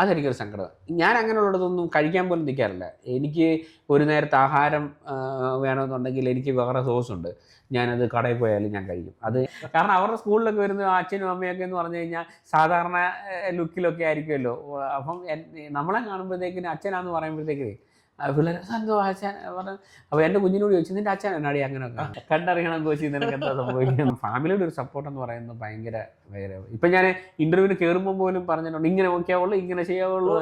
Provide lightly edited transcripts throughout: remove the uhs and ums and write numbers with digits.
അതെനിക്കൊരു സങ്കടം. ഞാൻ അങ്ങനെയുള്ളിടത്തൊന്നും കഴിക്കാൻ പോലും നിൽക്കാറില്ല. എനിക്ക് ഒരു നേരത്തെ ആഹാരം വേണമെന്നുണ്ടെങ്കിൽ എനിക്ക് വേറെ സോഴ്സുണ്ട്. ഞാനത് കടയിൽ പോയാലും ഞാൻ കഴിക്കും. അത് കാരണം അവരുടെ സ്കൂളിലൊക്കെ വരുന്ന അച്ഛനും അമ്മയൊക്കെ എന്ന് പറഞ്ഞു കഴിഞ്ഞാൽ സാധാരണ ലുക്കിലൊക്കെ ആയിരിക്കുമല്ലോ. അപ്പം നമ്മളെ കാണുമ്പോഴത്തേക്കിന് അച്ഛനാന്ന് പറയുമ്പോഴത്തേക്കിന് പിള്ളേർ എന്തോ അച്ഛൻ പറഞ്ഞു. അപ്പോൾ എൻ്റെ കുഞ്ഞിനോട് ചോദിച്ചു, നിൻ്റെ അച്ഛൻ എന്നാടി അങ്ങനെയൊക്കെ കണ്ടറിയണം കോച്ചി, നിനക്ക് എന്താ സംഭവിക്കുന്നത്. ഫാമിലിയുടെ ഒരു സപ്പോർട്ട് എന്ന് പറയുന്നത് ഭയങ്കര ഇപ്പം ഞാൻ ഇൻ്റർവ്യൂവിന് കയറുമ്പോൾ പോലും പറഞ്ഞിട്ടുണ്ട്, ഇങ്ങനെ നോക്കിയാവുള്ളൂ, ഇങ്ങനെ ചെയ്യാവുള്ളൂ.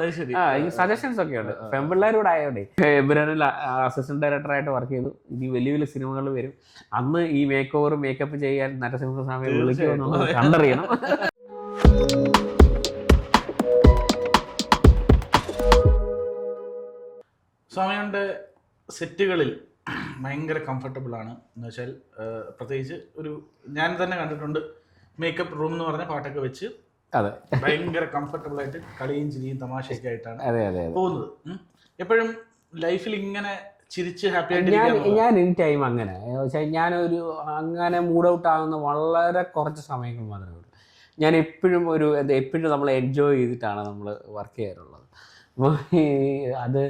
ഈ സജഷൻസ് ഒക്കെ ഉണ്ട് പെൺപിള്ളേരോട് ആയതുകൊണ്ടേ. എബ്രാനിൽ അസിസ്റ്റന്റ് ഡയറക്ടറായിട്ട് വർക്ക് ചെയ്തു. ഇനി വലിയ വലിയ സിനിമകൾ വരും. അന്ന് ഈ മേക്ക് ഓവർ മേക്കപ്പ് ചെയ്യാൻ നരസിംഹസ്വാമിയെ വിളിക്കുമെന്നുള്ളത് കണ്ടറിയണം. സ്വാമിയുടെ സെറ്റുകളിൽ ഭയങ്കര കംഫർട്ടബിളാണ് എന്ന് വെച്ചാൽ, പ്രത്യേകിച്ച് ഒരു ഞാൻ തന്നെ കണ്ടിട്ടുണ്ട്, മേക്കപ്പ് റൂം എന്ന് പറഞ്ഞ പാട്ടൊക്കെ വെച്ച് അതെ ഭയങ്കര കംഫർട്ടബിൾ ആയിട്ട് കളിയും ചിരിയും തമാശയൊക്കെ ആയിട്ടാണ് അതെ പോകുന്നത്. എപ്പോഴും ലൈഫിൽ ഇങ്ങനെ ചിരിച്ച് ഹാപ്പി ആയിട്ട് ഞാൻ ഈ ടൈം അങ്ങനെ ഞാനൊരു അങ്ങനെ മൂഡ് ഔട്ട് ആകുന്ന വളരെ കുറച്ച് സമയങ്ങൾ മാത്രമേ ഉള്ളൂ. ഞാൻ എപ്പോഴും എപ്പോഴും നമ്മൾ എൻജോയ് ചെയ്തിട്ടാണ് നമ്മൾ വർക്ക് ചെയ്യാറുള്ളത്. അപ്പോൾ അത്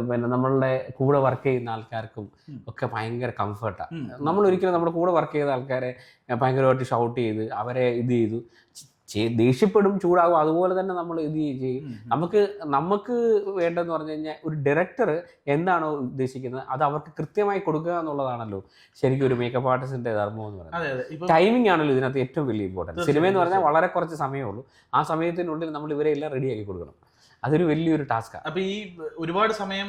പിന്നെ നമ്മളുടെ കൂടെ വർക്ക് ചെയ്യുന്ന ആൾക്കാർക്കും ഒക്കെ ഭയങ്കര കംഫർട്ടാണ്. നമ്മളൊരിക്കലും നമ്മുടെ കൂടെ വർക്ക് ചെയ്ത ആൾക്കാരെ ഭയങ്കരമായിട്ട് ഷൗട്ട് ചെയ്ത് അവരെ ഇത് ചെയ്തു ദേഷ്യപ്പെടും, ചൂടാകും. അതുപോലെ തന്നെ നമ്മൾ ഇത് ചെയ്യും. നമുക്ക് വേണ്ടതെന്ന് പറഞ്ഞു കഴിഞ്ഞാൽ ഒരു ഡയറക്ടർ എന്താണോ ഉദ്ദേശിക്കുന്നത് അത് അവർക്ക് കൃത്യമായി കൊടുക്കുക എന്നുള്ളതാണല്ലോ ശരിക്കും ഒരു മേക്കപ്പ് ആർട്ടിസ്റ്റിന്റെ ധർമ്മം എന്ന് പറയുന്നത്. ടൈമിംഗ് ആണല്ലോ ഇതിനകത്ത് ഏറ്റവും വലിയ ഇമ്പോർട്ടൻറ്റ്. സിനിമ എന്ന് പറഞ്ഞാൽ വളരെ കുറച്ച് സമയമേ ഉള്ളൂ. ആ സമയത്തിനുള്ളിൽ നമ്മൾ ഇവരെ എല്ലാം റെഡിയാക്കി കൊടുക്കണം. അതൊരു വലിയൊരു ടാസ്ക്കാണ്. അപ്പോൾ ഈ ഒരുപാട് സമയം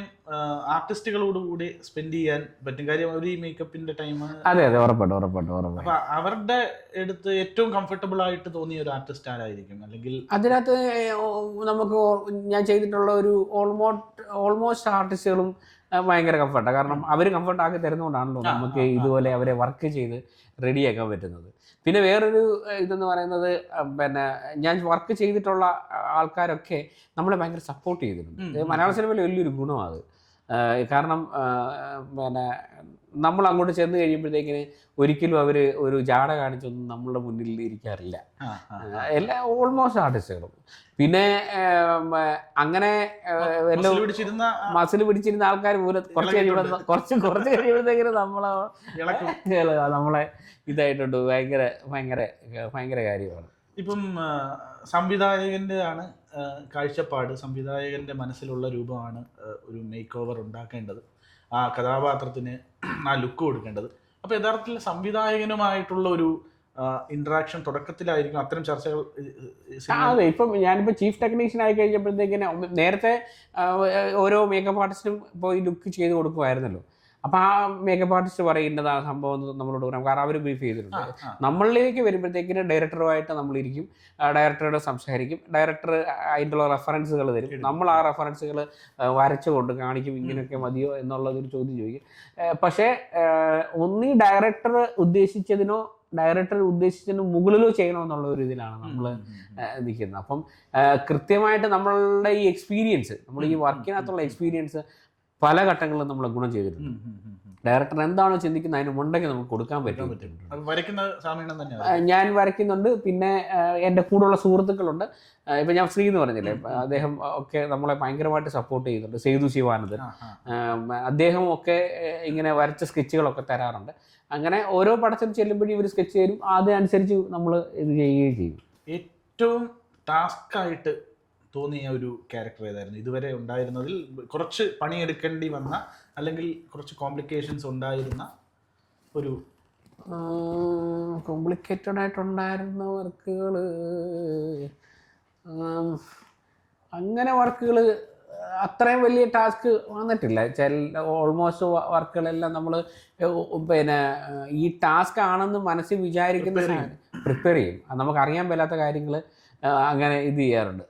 ആർട്ടിസ്റ്റുകളോടുകൂടി സ്പെൻഡ് ചെയ്യാൻ പറ്റും. കാര്യം ഒരു മേക്കപ്പിന്റെ ടൈം. അതെ ഉറപ്പായിട്ടും. അപ്പൊ അവരുടെ അടുത്ത് ഏറ്റവും കംഫർട്ടബിൾ ആയിട്ട് തോന്നിയ ഒരു ആർട്ടിസ്റ്റ് ആരായിരിക്കും? അല്ലെങ്കിൽ അതിനകത്ത് നമുക്ക് ഞാൻ ചെയ്തിട്ടുള്ള ഒരു ഓൾമോസ്റ്റ് ആർട്ടിസ്റ്റുകളും ഭയങ്കര കംഫർട്ടാണ്. കാരണം അവർ കംഫർട്ട് ആക്കി തരുന്നതുകൊണ്ടാണല്ലോ നമുക്ക് ഇതുപോലെ അവരെ വർക്ക് ചെയ്ത് റെഡിയാക്കാൻ പറ്റുന്നത്. പിന്നെ വേറൊരു ഇതെന്ന് പറയുന്നത്, പിന്നെ ഞാൻ വർക്ക് ചെയ്തിട്ടുള്ള ആൾക്കാരൊക്കെ നമ്മളെ ഭയങ്കര സപ്പോർട്ട് ചെയ്തിട്ടുണ്ട്. മലയാള സിനിമയിൽ വലിയൊരു ഗുണമാണ് അത്. കാരണം പിന്നെ നമ്മൾ അങ്ങോട്ട് ചെന്ന് കഴിയുമ്പോഴത്തേക്കിന് ഒരിക്കലും അവർ ഒരു ജാട കാണിച്ചൊന്നും നമ്മളുടെ മുന്നിൽ ഇരിക്കാറില്ല എല്ലാ ഓൾമോസ്റ്റ് ആർട്ടിസ്റ്റുകളും. പിന്നെ അങ്ങനെ മസിൽ പിടിച്ചിരുന്ന ആൾക്കാർ പോലും കുറച്ച് കഴിയുമ്പോഴത്തേക്കിന് നമ്മളെ ഇതായിട്ടുണ്ട്. ഭയങ്കര കാര്യമാണ്. ഇപ്പം സംവിധായകൻ്റെ ആണ് കാഴ്ചപ്പാട്, സംവിധായകൻ്റെ മനസ്സിലുള്ള രൂപമാണ് ഒരു മേക്ക് ഓവർ ഉണ്ടാക്കേണ്ടത്, ആ കഥാപാത്രത്തിന് ആ ലുക്ക് കൊടുക്കേണ്ടത്. അപ്പോൾ യഥാർത്ഥത്തിൽ സംവിധായകനുമായിട്ടുള്ള ഒരു ഇന്ററാക്ഷൻ തുടക്കത്തിലായിരിക്കും അത്തരം ചർച്ചകൾ. അതെ, ഇപ്പം ഞാനിപ്പോൾ ചീഫ് ടെക്നീഷ്യൻ ആയി കഴിഞ്ഞപ്പോഴത്തേക്കിന് നേരത്തെ ഓരോ മേക്കപ്പ് ആർട്ടിസ്റ്റിനും പോയി ലുക്ക് ചെയ്ത് കൊടുക്കുമായിരുന്നല്ലോ. അപ്പോൾ ആ മേക്കപ്പ് ആർട്ടിസ്റ്റ് പറയുന്നതാണ് സംഭവം നമ്മളോട് പറയാം. കാരണം അവർ ബ്രീഫ് ചെയ്തിട്ടുണ്ട്. നമ്മളിലേക്ക് വരുമ്പോഴത്തേക്കിന് ഡയറക്ടറുമായിട്ട് നമ്മളിരിക്കും, ഡയറക്ടറോട് സംസാരിക്കും, ഡയറക്ടർ അതിൻ്റെ റെഫറൻസുകൾ തരും. നമ്മൾ ആ റെഫറൻസുകൾ വരച്ചുകൊണ്ട് കാണിക്കും, ഇങ്ങനെയൊക്കെ മതിയോ എന്നുള്ളതൊരു ചോദ്യം ചോദിക്കും. പക്ഷേ ഒന്നീ ഡയറക്ടർ ഉദ്ദേശിച്ചതിന് മുകളിലോ ചെയ്യണമെന്നുള്ള ഒരു ഇതിലാണ് നമ്മൾ നിൽക്കുന്നത്. അപ്പം കൃത്യമായിട്ട് നമ്മളുടെ ഈ എക്സ്പീരിയൻസ്, നമ്മൾ ഈ വർക്കിനകത്തുള്ള എക്സ്പീരിയൻസ് പല ഘട്ടങ്ങളിലും നമ്മൾ ഗുണം ചെയ്തിട്ടുണ്ട്. ഡയറക്ടർ എന്താണോ ചിന്തിക്കുന്നത് അതിന് മുണ്ടെങ്കിൽ നമുക്ക് കൊടുക്കാൻ പറ്റും. ഞാൻ വരയ്ക്കുന്നുണ്ട്. പിന്നെ എൻ്റെ കൂടെയുള്ള സുഹൃത്തുക്കളുണ്ട്. ഇപ്പം ഞാൻ ശ്രീ എന്ന് പറഞ്ഞില്ലേ, അദ്ദേഹം ഒക്കെ നമ്മളെ ഭയങ്കരമായിട്ട് സപ്പോർട്ട് ചെയ്യുന്നുണ്ട്. സേതു ശിവാനന്ദൻ അദ്ദേഹം ഒക്കെ ഇങ്ങനെ വരച്ച സ്കെച്ചുകളൊക്കെ തരാറുണ്ട്. അങ്ങനെ ഓരോ പടത്തിനും ചെല്ലുമ്പോഴും ഇവർ സ്കെച്ച് തരും. അതനുസരിച്ച് നമ്മൾ ഇത് ചെയ്യുകയും ചെയ്യും. ഏറ്റവും ടാസ്ക്കായിട്ട് തോന്നിയ ഒരു ക്യാരക്ടർ ഏതായിരുന്നു ഇതുവരെ ഉണ്ടായിരുന്നതിൽ? കുറച്ച് പണിയെടുക്കേണ്ടി വന്ന അല്ലെങ്കിൽ കുറച്ച് കോംപ്ലിക്കേഷൻസ് ഉണ്ടായിരുന്ന ഒരു കോംപ്ലിക്കേറ്റഡ് ആയിട്ടുണ്ടായിരുന്ന വർക്കുകൾ, അങ്ങനെ വർക്കുകൾ അത്രയും വലിയ ടാസ്ക് വന്നിട്ടില്ല. ഓൾമോസ്റ്റ് വർക്കുകളെല്ലാം നമ്മൾ പിന്നെ ഈ ടാസ്ക് ആണെന്ന് മനസ്സിൽ വിചാരിക്കുന്ന പ്രിപ്പയർ ചെയ്യും. നമുക്കറിയാൻ മേലാത്ത കാര്യങ്ങൾ അങ്ങനെ ഇത് ചെയ്യാറുണ്ട്.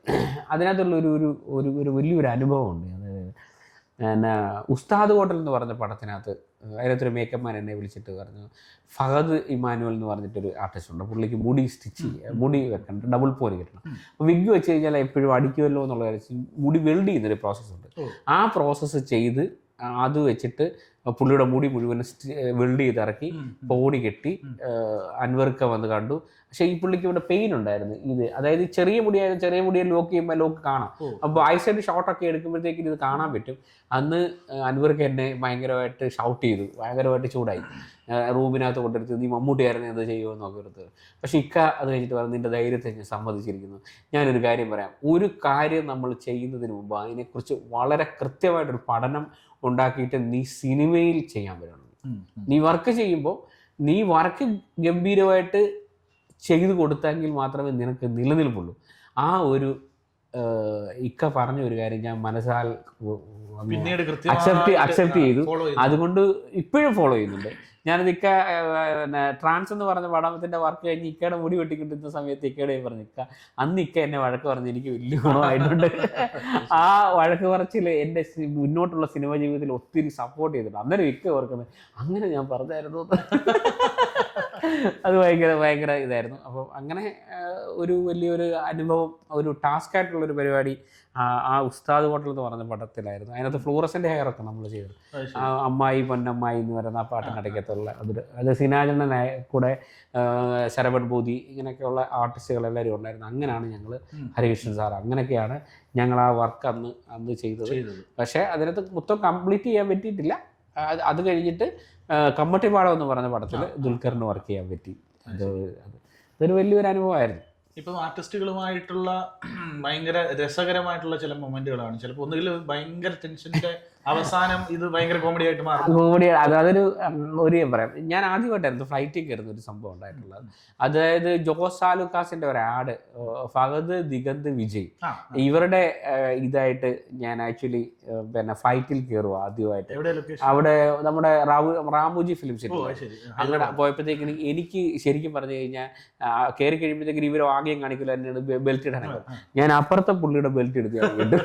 അതിനകത്തുള്ള ഒരു വലിയൊരു അനുഭവമുണ്ട്. അതായത് പിന്നെ ഉസ്താദ് ഹോട്ടൽ എന്ന് പറഞ്ഞ പടത്തിനകത്ത് അതിനകത്തൊരു മേക്കപ്പ് മാൻ എന്നെ വിളിച്ചിട്ട് പറഞ്ഞു, ഫഹദ് ഇമാനുവൽ എന്ന് പറഞ്ഞിട്ടൊരു ആർട്ടിസ്റ്റ് ഉണ്ട്, പുള്ളിക്ക് മുടി സ്റ്റിച്ച് ചെയ്യുക, മുടി വെക്കണം, ഡബിൾ പോര് കിട്ടണം. അപ്പോൾ വിഗ് വെച്ച് കഴിഞ്ഞാൽ എപ്പോഴും അടിക്കുമല്ലോ എന്നുള്ള കാര്യം മുടി വെൽഡ് ചെയ്യുന്നൊരു പ്രോസസ്സുണ്ട്. ആ പ്രോസസ്സ് ചെയ്ത് അത് വെച്ചിട്ട് പുള്ളിയുടെ മുടി മുഴുവൻ വെൽഡ് ചെയ്തിറക്കി പോണി കെട്ടി അൻവർക്ക വന്ന് കണ്ടു. പക്ഷേ ഈ പുള്ളിക്ക് ഇവിടെ പെയിൻ ഉണ്ടായിരുന്നു. ഇത് അതായത് ചെറിയ മുടിയായിരുന്നു, ചെറിയ മുടിയെ ലോക്ക് ചെയ്യുമ്പോൾ ലോക്ക് കാണാം. അപ്പോൾ ഐ സൈഡ് ഷോട്ടൊക്കെ എടുക്കുമ്പോഴത്തേക്കും ഇത് കാണാൻ പറ്റും. അന്ന് അൻവർക്ക് എന്നെ ഭയങ്കരമായിട്ട് ഷൗട്ട് ചെയ്തു, ഭയങ്കരമായിട്ട് ചൂടായി. റൂമിനകത്ത് കൊണ്ടെടുത്ത് നീ മമ്മൂട്ടിയായിരുന്നു എന്ത് ചെയ്യുമെന്നൊക്കെ എടുത്ത്. പക്ഷെ ഇക്ക അത് കഴിഞ്ഞിട്ട് പറഞ്ഞു നിൻ്റെ ധൈര്യത്തെ ഞാൻ സമ്മതിച്ചിരിക്കുന്നു. ഞാനൊരു കാര്യം പറയാം, ഒരു കാര്യം നമ്മൾ ചെയ്യുന്നതിന് മുമ്പ് അതിനെക്കുറിച്ച് വളരെ കൃത്യമായിട്ടൊരു പഠനം ഉണ്ടാക്കിയിട്ട് നീ സിനിമയിൽ ചെയ്യാൻ പറ്റണം. നീ വർക്ക് ചെയ്യുമ്പോൾ നീ വർക്ക് ഗംഭീരമായിട്ട് ചെയ്തു കൊടുത്തെങ്കിൽ മാത്രമേ നിനക്ക് നിലനിൽപ്പുള്ളൂ. ആ ഒരു ഇക്ക പറഞ്ഞ ഒരു കാര്യം ഞാൻ മനസ്സാൽ അക്സെപ്റ്റ് ചെയ്തു. അതുകൊണ്ട് ഇപ്പോഴും ഫോളോ ചെയ്യുന്നുണ്ട്. ഞാനത് ഇക്ക ട്രാൻസ് എന്ന് പറഞ്ഞ പടത്തിന്റെ വർക്ക് കഴിഞ്ഞ് ഇക്കയുടെ മുടി വെട്ടിക്കൊണ്ടിരുന്ന സമയത്ത് ഇക്കയുടെ പറഞ്ഞു, ഇക്ക അന്ന് ഇക്ക എന്നെ വഴക്ക് പറഞ്ഞ് എനിക്ക് വലിയ ഗുണമായിട്ടുണ്ട്. ആ വഴക്ക് പറച്ചിൽ എൻ്റെ മുന്നോട്ടുള്ള സിനിമ ജീവിതത്തിൽ ഒത്തിരി സപ്പോർട്ട് ചെയ്തിട്ടുണ്ട്. അന്നേരം ഇക്ക ഓർക്കുന്നത് അങ്ങനെ ഞാൻ പറഞ്ഞായിരുന്നു. അത് ഭയങ്കര ഇതായിരുന്നു. അപ്പം അങ്ങനെ ഒരു വലിയൊരു അനുഭവം, ഒരു ടാസ്ക് ആയിട്ടുള്ളൊരു പരിപാടി ആ ഉസ്താദ് ഹോട്ടൽ എന്ന് പറഞ്ഞ പടത്തിലായിരുന്നു. അതിനകത്ത് ഫ്ലൂറസൻ്റ് ഹെയറൊക്കെ നമ്മൾ ചെയ്തത്. അമ്മായി പൊന്നമ്മായി എന്ന് പറയുന്ന ആ പാട്ടിനടക്കത്തുള്ള അത് സിനാജനെ കൂടെ ശരവൺ ബൂതി ഇങ്ങനെയൊക്കെയുള്ള ആർട്ടിസ്റ്റുകൾ എല്ലാവരും ഉണ്ടായിരുന്നു. അങ്ങനെയാണ് ഞങ്ങൾ ഹരികൃഷ്ണൻ സാർ അങ്ങനെയൊക്കെയാണ് ഞങ്ങൾ ആ വർക്ക് അന്ന് ചെയ്തത്. പക്ഷേ അതിനകത്ത് മൊത്തം കംപ്ലീറ്റ് ചെയ്യാൻ പറ്റിയിട്ടില്ല. അത് കഴിഞ്ഞിട്ട് കമ്മട്ടിപ്പാടം എന്ന് പറഞ്ഞ പടത്തിൽ ദുൽഖറിന് വർക്ക് ചെയ്യാൻ പറ്റി. അതൊരു വലിയൊരു അനുഭവമായിരുന്നു. ഇപ്പം ആർട്ടിസ്റ്റുകളുമായിട്ടുള്ള ഭയങ്കര രസകരമായിട്ടുള്ള ചില മൊമെന്റുകളാണ്. ചിലപ്പോൾ ഒന്നുകിൽ ഭയങ്കര ടെൻഷന്റെ അവസാനം ഇത് ഭയങ്കര കോമഡി ആയിട്ട് മാറും. കോമഡി അതൊരു പറയാം. ഞാൻ ആദ്യമായിട്ടായിരുന്നു ഫ്ലൈറ്റിൽ കയറുന്ന ഒരു സംഭവം ഉണ്ടായിട്ടുള്ളത്. അതായത് ജോസ് ആലുക്കാസിന്റെ ഒരു ആഡ്, ഫഹദ്, ദിഗന്ത്, വിജയ് ഇവരുടെ ഇതായിട്ട് ഞാൻ ആക്ച്വലി പിന്നെ ഫ്ലൈറ്റിൽ കയറുക ആദ്യമായിട്ട്. അവിടെ നമ്മുടെ റാമുജി ഫിലിം സിറ്റി അങ്ങനെ പോയപ്പോഴത്തേക്കിന് എനിക്ക് ശരിക്കും പറഞ്ഞു കഴിഞ്ഞാൽ കയറി കഴിയുമ്പോഴത്തേക്കും ഇവർ ആദ്യം കാണിക്കില്ല തന്നെയാണ് ബെൽറ്റ് ഇടാനൊക്കെ. ഞാൻ അപ്പുറത്തെ പുള്ളിയുടെ ബെൽറ്റ് എടുത്ത് വീണ്ടും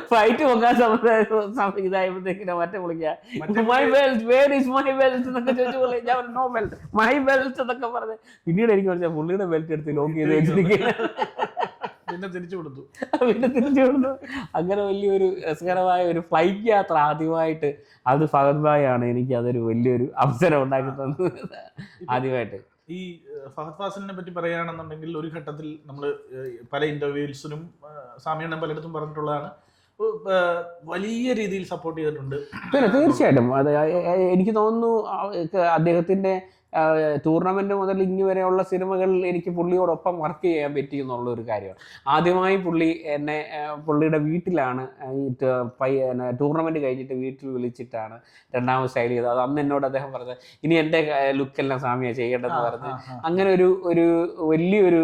ഫ്ലൈറ്റ് പോകാൻ ഇതായപ്പോഴത്തേക്കിനെ മറ്റേ വിളിക്കുക my belt where is my belt എന്നൊക്കെ ചോദിച്ചു. ഞാൻ നോ ബെൽറ്റ് മൈ ബെൽറ്റ് എന്നൊക്കെ പറഞ്ഞ് പിന്നീട് എനിക്ക് മനസ്സിലായി പുള്ളിയുടെ ബെൽറ്റ് എടുത്ത് ലോക്ക് ചെയ്ത് വെച്ചിരിക്കുകയാണ്. പിന്നെ തിരിച്ചു കൊടുത്തു. അങ്ങനെ വലിയൊരു രസകരമായ ഒരു ഫ്ലൈറ്റ് യാത്ര ആദ്യമായിട്ട് അത് ഫഹദ് ഭായ് ആണ് എനിക്ക് അതൊരു വലിയൊരു അവസരം ഉണ്ടാക്കി തന്നത് ആദ്യമായിട്ട്. ഈ ഫഹദ് ഫാസിലിനെ പറ്റി പറയുകയാണെന്നുണ്ടെങ്കിൽ ഒരു ഘട്ടത്തിൽ നമ്മൾ പല ഇന്റർവ്യൂസിനും സാമിയണ്ണൻ പലയിടത്തും പറഞ്ഞിട്ടുള്ളതാണ്, വലിയ രീതിയിൽ സപ്പോർട്ട് ചെയ്തിട്ടുണ്ട്. പിന്നെ തീർച്ചയായിട്ടും അത് എനിക്ക് തോന്നുന്നു അദ്ദേഹത്തിൻ്റെ ടൂർണമെന്റ് മുതൽ ഇനി വരെയുള്ള സിനിമകളിൽ എനിക്ക് പുള്ളിയോടൊപ്പം വർക്ക് ചെയ്യാൻ പറ്റി എന്നുള്ളൊരു കാര്യമാണ്. ആദ്യമായി പുള്ളി എന്നെ പുള്ളിയുടെ വീട്ടിലാണ് ടൂർണമെന്റ് കഴിഞ്ഞിട്ട് വീട്ടിൽ വിളിച്ചിട്ടാണ് രണ്ടാമത് സ്റ്റൈൽ ചെയ്തത്. അത് അന്ന് എന്നോട് അദ്ദേഹം പറഞ്ഞത് ഇനി എൻ്റെ ലുക്കെല്ലാം സാമിയാണ് ചെയ്യേണ്ടതെന്ന് പറഞ്ഞ് അങ്ങനെ ഒരു വലിയൊരു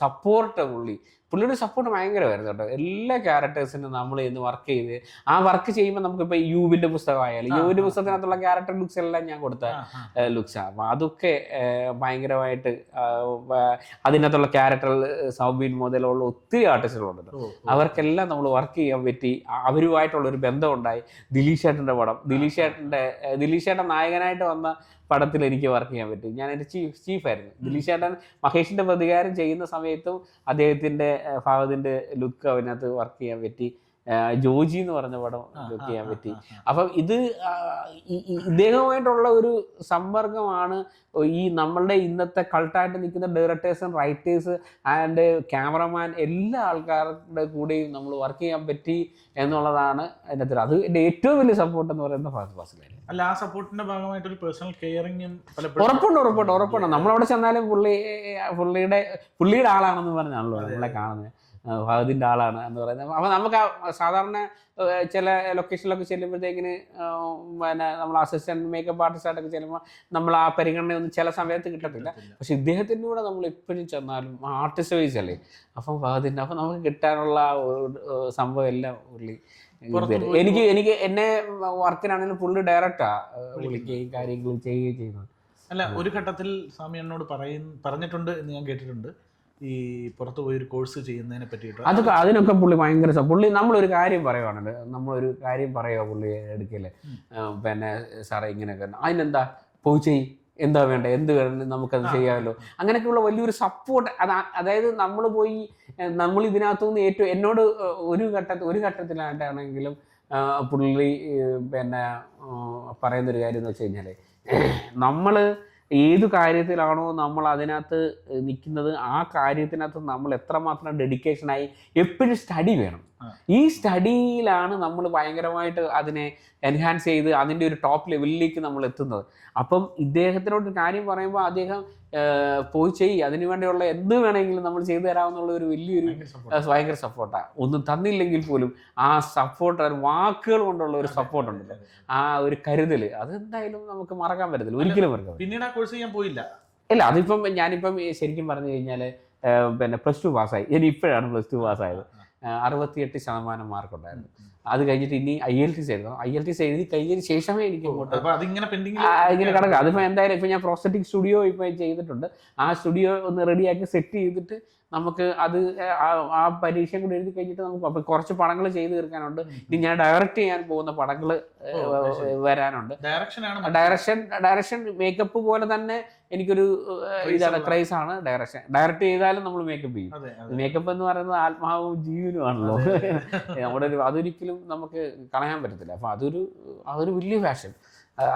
സപ്പോർട്ട് പുള്ളിയുടെ സപ്പോർട്ട് ഭയങ്കരമായിരുന്നു കേട്ടോ. എല്ലാ ക്യാരക്ടേഴ്സിനും നമ്മൾ ഇന്ന് വർക്ക് ചെയ്ത് ആ വർക്ക് ചെയ്യുമ്പോൾ നമുക്കിപ്പോൾ യൂബിൻ്റെ പുസ്തകമായാലും യൂബിൻ്റെ പുസ്തകത്തിനകത്തുള്ള ക്യാരക്ടർ ലുക്സ് എല്ലാം ഞാൻ കൊടുത്ത ലുക്സാണ്. അപ്പോൾ അതൊക്കെ ഭയങ്കരമായിട്ട് അതിനകത്തുള്ള ക്യാരക്ടർ സൗബിൻ മുതലുള്ള ഒത്തിരി ആർട്ടിസ്റ്റുകളുണ്ടല്ലോ, അവർക്കെല്ലാം നമ്മൾ വർക്ക് ചെയ്യാൻ പറ്റി. അവരുമായിട്ടുള്ളൊരു ബന്ധമുണ്ടായി. ദിലീഷ് ചേട്ടൻ്റെ പടം, ദിലീഷ് ചേട്ടൻ നായകനായിട്ട് വന്ന പടത്തിൽ എനിക്ക് വർക്ക് ചെയ്യാൻ പറ്റും. ഞാൻ എൻ്റെ ചീഫായിരുന്നു. ദിലീഷ് ചേട്ടൻ മഹേഷിൻ്റെ പ്രതികാരം ചെയ്യുന്ന സമയത്തും അദ്ദേഹത്തിൻ്റെ ഫഹദിൻ്റെ ലുക്ക് അതിനകത്ത് വർക്ക് ചെയ്യാൻ പറ്റി. ജോജി എന്ന് പറഞ്ഞ പടം ലുക്ക് ചെയ്യാൻ പറ്റി. അപ്പം ഇത് ഇദ്ദേഹവുമായിട്ടുള്ള ഒരു സമ്പർക്കമാണ് ഈ നമ്മളുടെ ഇന്നത്തെ കൾട്ടായിട്ട് നിൽക്കുന്ന ഡയറക്ടേഴ്സും റൈറ്റേഴ്സ് ആൻഡ് ക്യാമറമാൻ എല്ലാ ആൾക്കാരുടെ കൂടെയും നമ്മൾ വർക്ക് ചെയ്യാൻ പറ്റി എന്നുള്ളതാണ് അതിനകത്ത്. അത് എൻ്റെ ഏറ്റവും വലിയ സപ്പോർട്ട് എന്ന് പറയുന്നത് ഫഹദ് ഫാസിലായിരുന്നു. അല്ല, ആ സപ്പോർട്ടിന്റെ ഭാഗമായിട്ട് ഒരു പേഴ്സണൽ കെയറിങ്ങും ഉറപ്പുണ്ട്. നമ്മളവിടെ ചെന്നാലും പുള്ളിയുടെ ആളാണെന്ന് പറഞ്ഞാണല്ലോ നമ്മളെ കാണുന്നത്. ഫഹദിൻ്റെ ആളാണ് എന്ന് പറയുന്നത്. അപ്പോൾ നമുക്ക് സാധാരണ ചില ലൊക്കേഷനിലൊക്കെ ചെല്ലുമ്പോഴത്തേക്കിന് പിന്നെ നമ്മൾ അസിസ്റ്റൻറ്റ് മേക്കപ്പ് ആർട്ടിസ്റ്റായിട്ടൊക്കെ ചെല്ലുമ്പോൾ നമ്മൾ ആ പരിഗണനയൊന്നും ചില സമയത്ത് കിട്ടത്തില്ല. പക്ഷെ ഇദ്ദേഹത്തിൻ്റെ കൂടെ നമ്മൾ എപ്പോഴും ചെന്നാലും ആർട്ടിസ്റ്റ് വൈസ് അല്ലേ അപ്പം ഫഹദിൻ്റെ, അപ്പം നമുക്ക് കിട്ടാനുള്ള സംഭവം എല്ലാം പുള്ളി എനിക്ക് എന്നെ വർക്കിനാണെങ്കിലും പുള്ളി ഡയറക്റ്റാണ് വിളിക്കുകയും കാര്യങ്ങളും ചെയ്യുകയും ചെയ്യുന്നത്. അല്ല, ഒരു ഘട്ടത്തിൽ സ്വാമി എന്നോട് പറഞ്ഞിട്ടുണ്ട് എന്ന് ഞാൻ കേട്ടിട്ടുണ്ട്, ഈ പുറത്ത് പോയി ഒരു കോഴ്സ് ചെയ്യുന്നതിനെ പറ്റിയിട്ട്. അതിനൊക്കെ പുള്ളി ഭയങ്കര നമ്മളൊരു കാര്യം പറയുക പുള്ളി എടുക്കല്ലേ, പിന്നെ സാറേ ഇങ്ങനെയൊക്കെ അതിനെന്താ പോയി ചെയ്യും, എന്താ വേണ്ട, എന്ത് വേണം നമുക്കത് ചെയ്യാമല്ലോ, അങ്ങനെയൊക്കെയുള്ള വലിയൊരു സപ്പോർട്ട്. അതായത് നമ്മൾ ഇതിനകത്തുനിന്ന് ഏറ്റവും എന്നോട് ഒരു ഘട്ടത്തിലായിട്ടാണെങ്കിലും പുള്ളി പിന്നെ പറയുന്നൊരു കാര്യം എന്ന് വെച്ച് കഴിഞ്ഞാൽ നമ്മൾ ഏത് കാര്യത്തിലാണോ നമ്മൾ അതിനകത്ത് നിൽക്കുന്നത് ആ കാര്യത്തിനകത്ത് നമ്മൾ എത്രമാത്രം ഡെഡിക്കേഷനായി എപ്പോഴും സ്റ്റഡി വേണം. ഈ സ്റ്റഡിയിലാണ് നമ്മൾ ഭയങ്കരമായിട്ട് അതിനെ എൻഹാൻസ് ചെയ്ത് അതിൻ്റെ ഒരു ടോപ്പ് ലെവലിലേക്ക് നമ്മൾ എത്തുന്നത്. അപ്പം ഇദ്ദേഹത്തിനോട് കാര്യം പറയുമ്പോൾ അദ്ദേഹം പോയി ചെയ്യുക, അതിനു വേണ്ടിയുള്ള എന്ത് വേണമെങ്കിലും നമ്മൾ ചെയ്തു തരാമെന്നുള്ള ഒരു വലിയൊരു ഭയങ്കര സപ്പോർട്ടാണ്. ഒന്നും തന്നില്ലെങ്കിൽ പോലും ആ സപ്പോർട്ട് വാക്കുകൾ കൊണ്ടുള്ള ഒരു സപ്പോർട്ട് ഉണ്ടല്ലോ, ആ ഒരു കരുതൽ, അതെന്തായാലും നമുക്ക് മറക്കാൻ പറ്റത്തില്ല, ഒരിക്കലും മറക്കാൻ. പിന്നീട് ആ കോഴ്സ് ചെയ്യാൻ പോയില്ല. ഇല്ല, അതിപ്പം ഞാനിപ്പം ശരിക്കും പറഞ്ഞു കഴിഞ്ഞാൽ പിന്നെ +2 പാസ്സായി. ഞാൻ ഇപ്പോഴാണ് +2 പാസ്സായത്. 68% മാർക്കുണ്ടായിരുന്നു. അത് കഴിഞ്ഞിട്ട് ഇനി IELTS എഴുതണം. IELTS എഴുതി കഴിഞ്ഞതിന് ശേഷമേ എനിക്ക് ഇങ്ങനെ കിടക്കാം. അതിപ്പോൾ എന്തായാലും ഇപ്പം ഞാൻ പ്രോസ്തറ്റിക് സ്റ്റുഡിയോ ഇപ്പോൾ ചെയ്തിട്ടുണ്ട്. ആ സ്റ്റുഡിയോ ഒന്ന് റെഡിയാക്കി സെറ്റ് ചെയ്തിട്ട് നമുക്ക് അത് ആ പരീക്ഷയും കൂടി എഴുതി കഴിഞ്ഞിട്ട് നമുക്ക് അപ്പം കുറച്ച് പടങ്ങൾ ചെയ്ത് തീർക്കാനുണ്ട്. ഇനി ഞാൻ ഡയറക്റ്റ് ചെയ്യാൻ പോകുന്ന പടങ്ങൾ വരാനുണ്ട്. ഡയറക്ഷൻ മേക്കപ്പ് പോലെ തന്നെ എനിക്കൊരു ഇതാണ്, ക്രൈസാണ് ഡയറക്ഷൻ. ഡയറക്റ്റ് ചെയ്താലും നമ്മൾ മേക്കപ്പ് ചെയ്യും. മേക്കപ്പ് എന്ന് പറയുന്നത് ആത്മാവും ജീവനുമാണല്ലോ. അതൊരിക്കലും നമുക്ക് കളയാൻ പറ്റത്തില്ല. അപ്പം അതൊരു വലിയ പാഷൻ.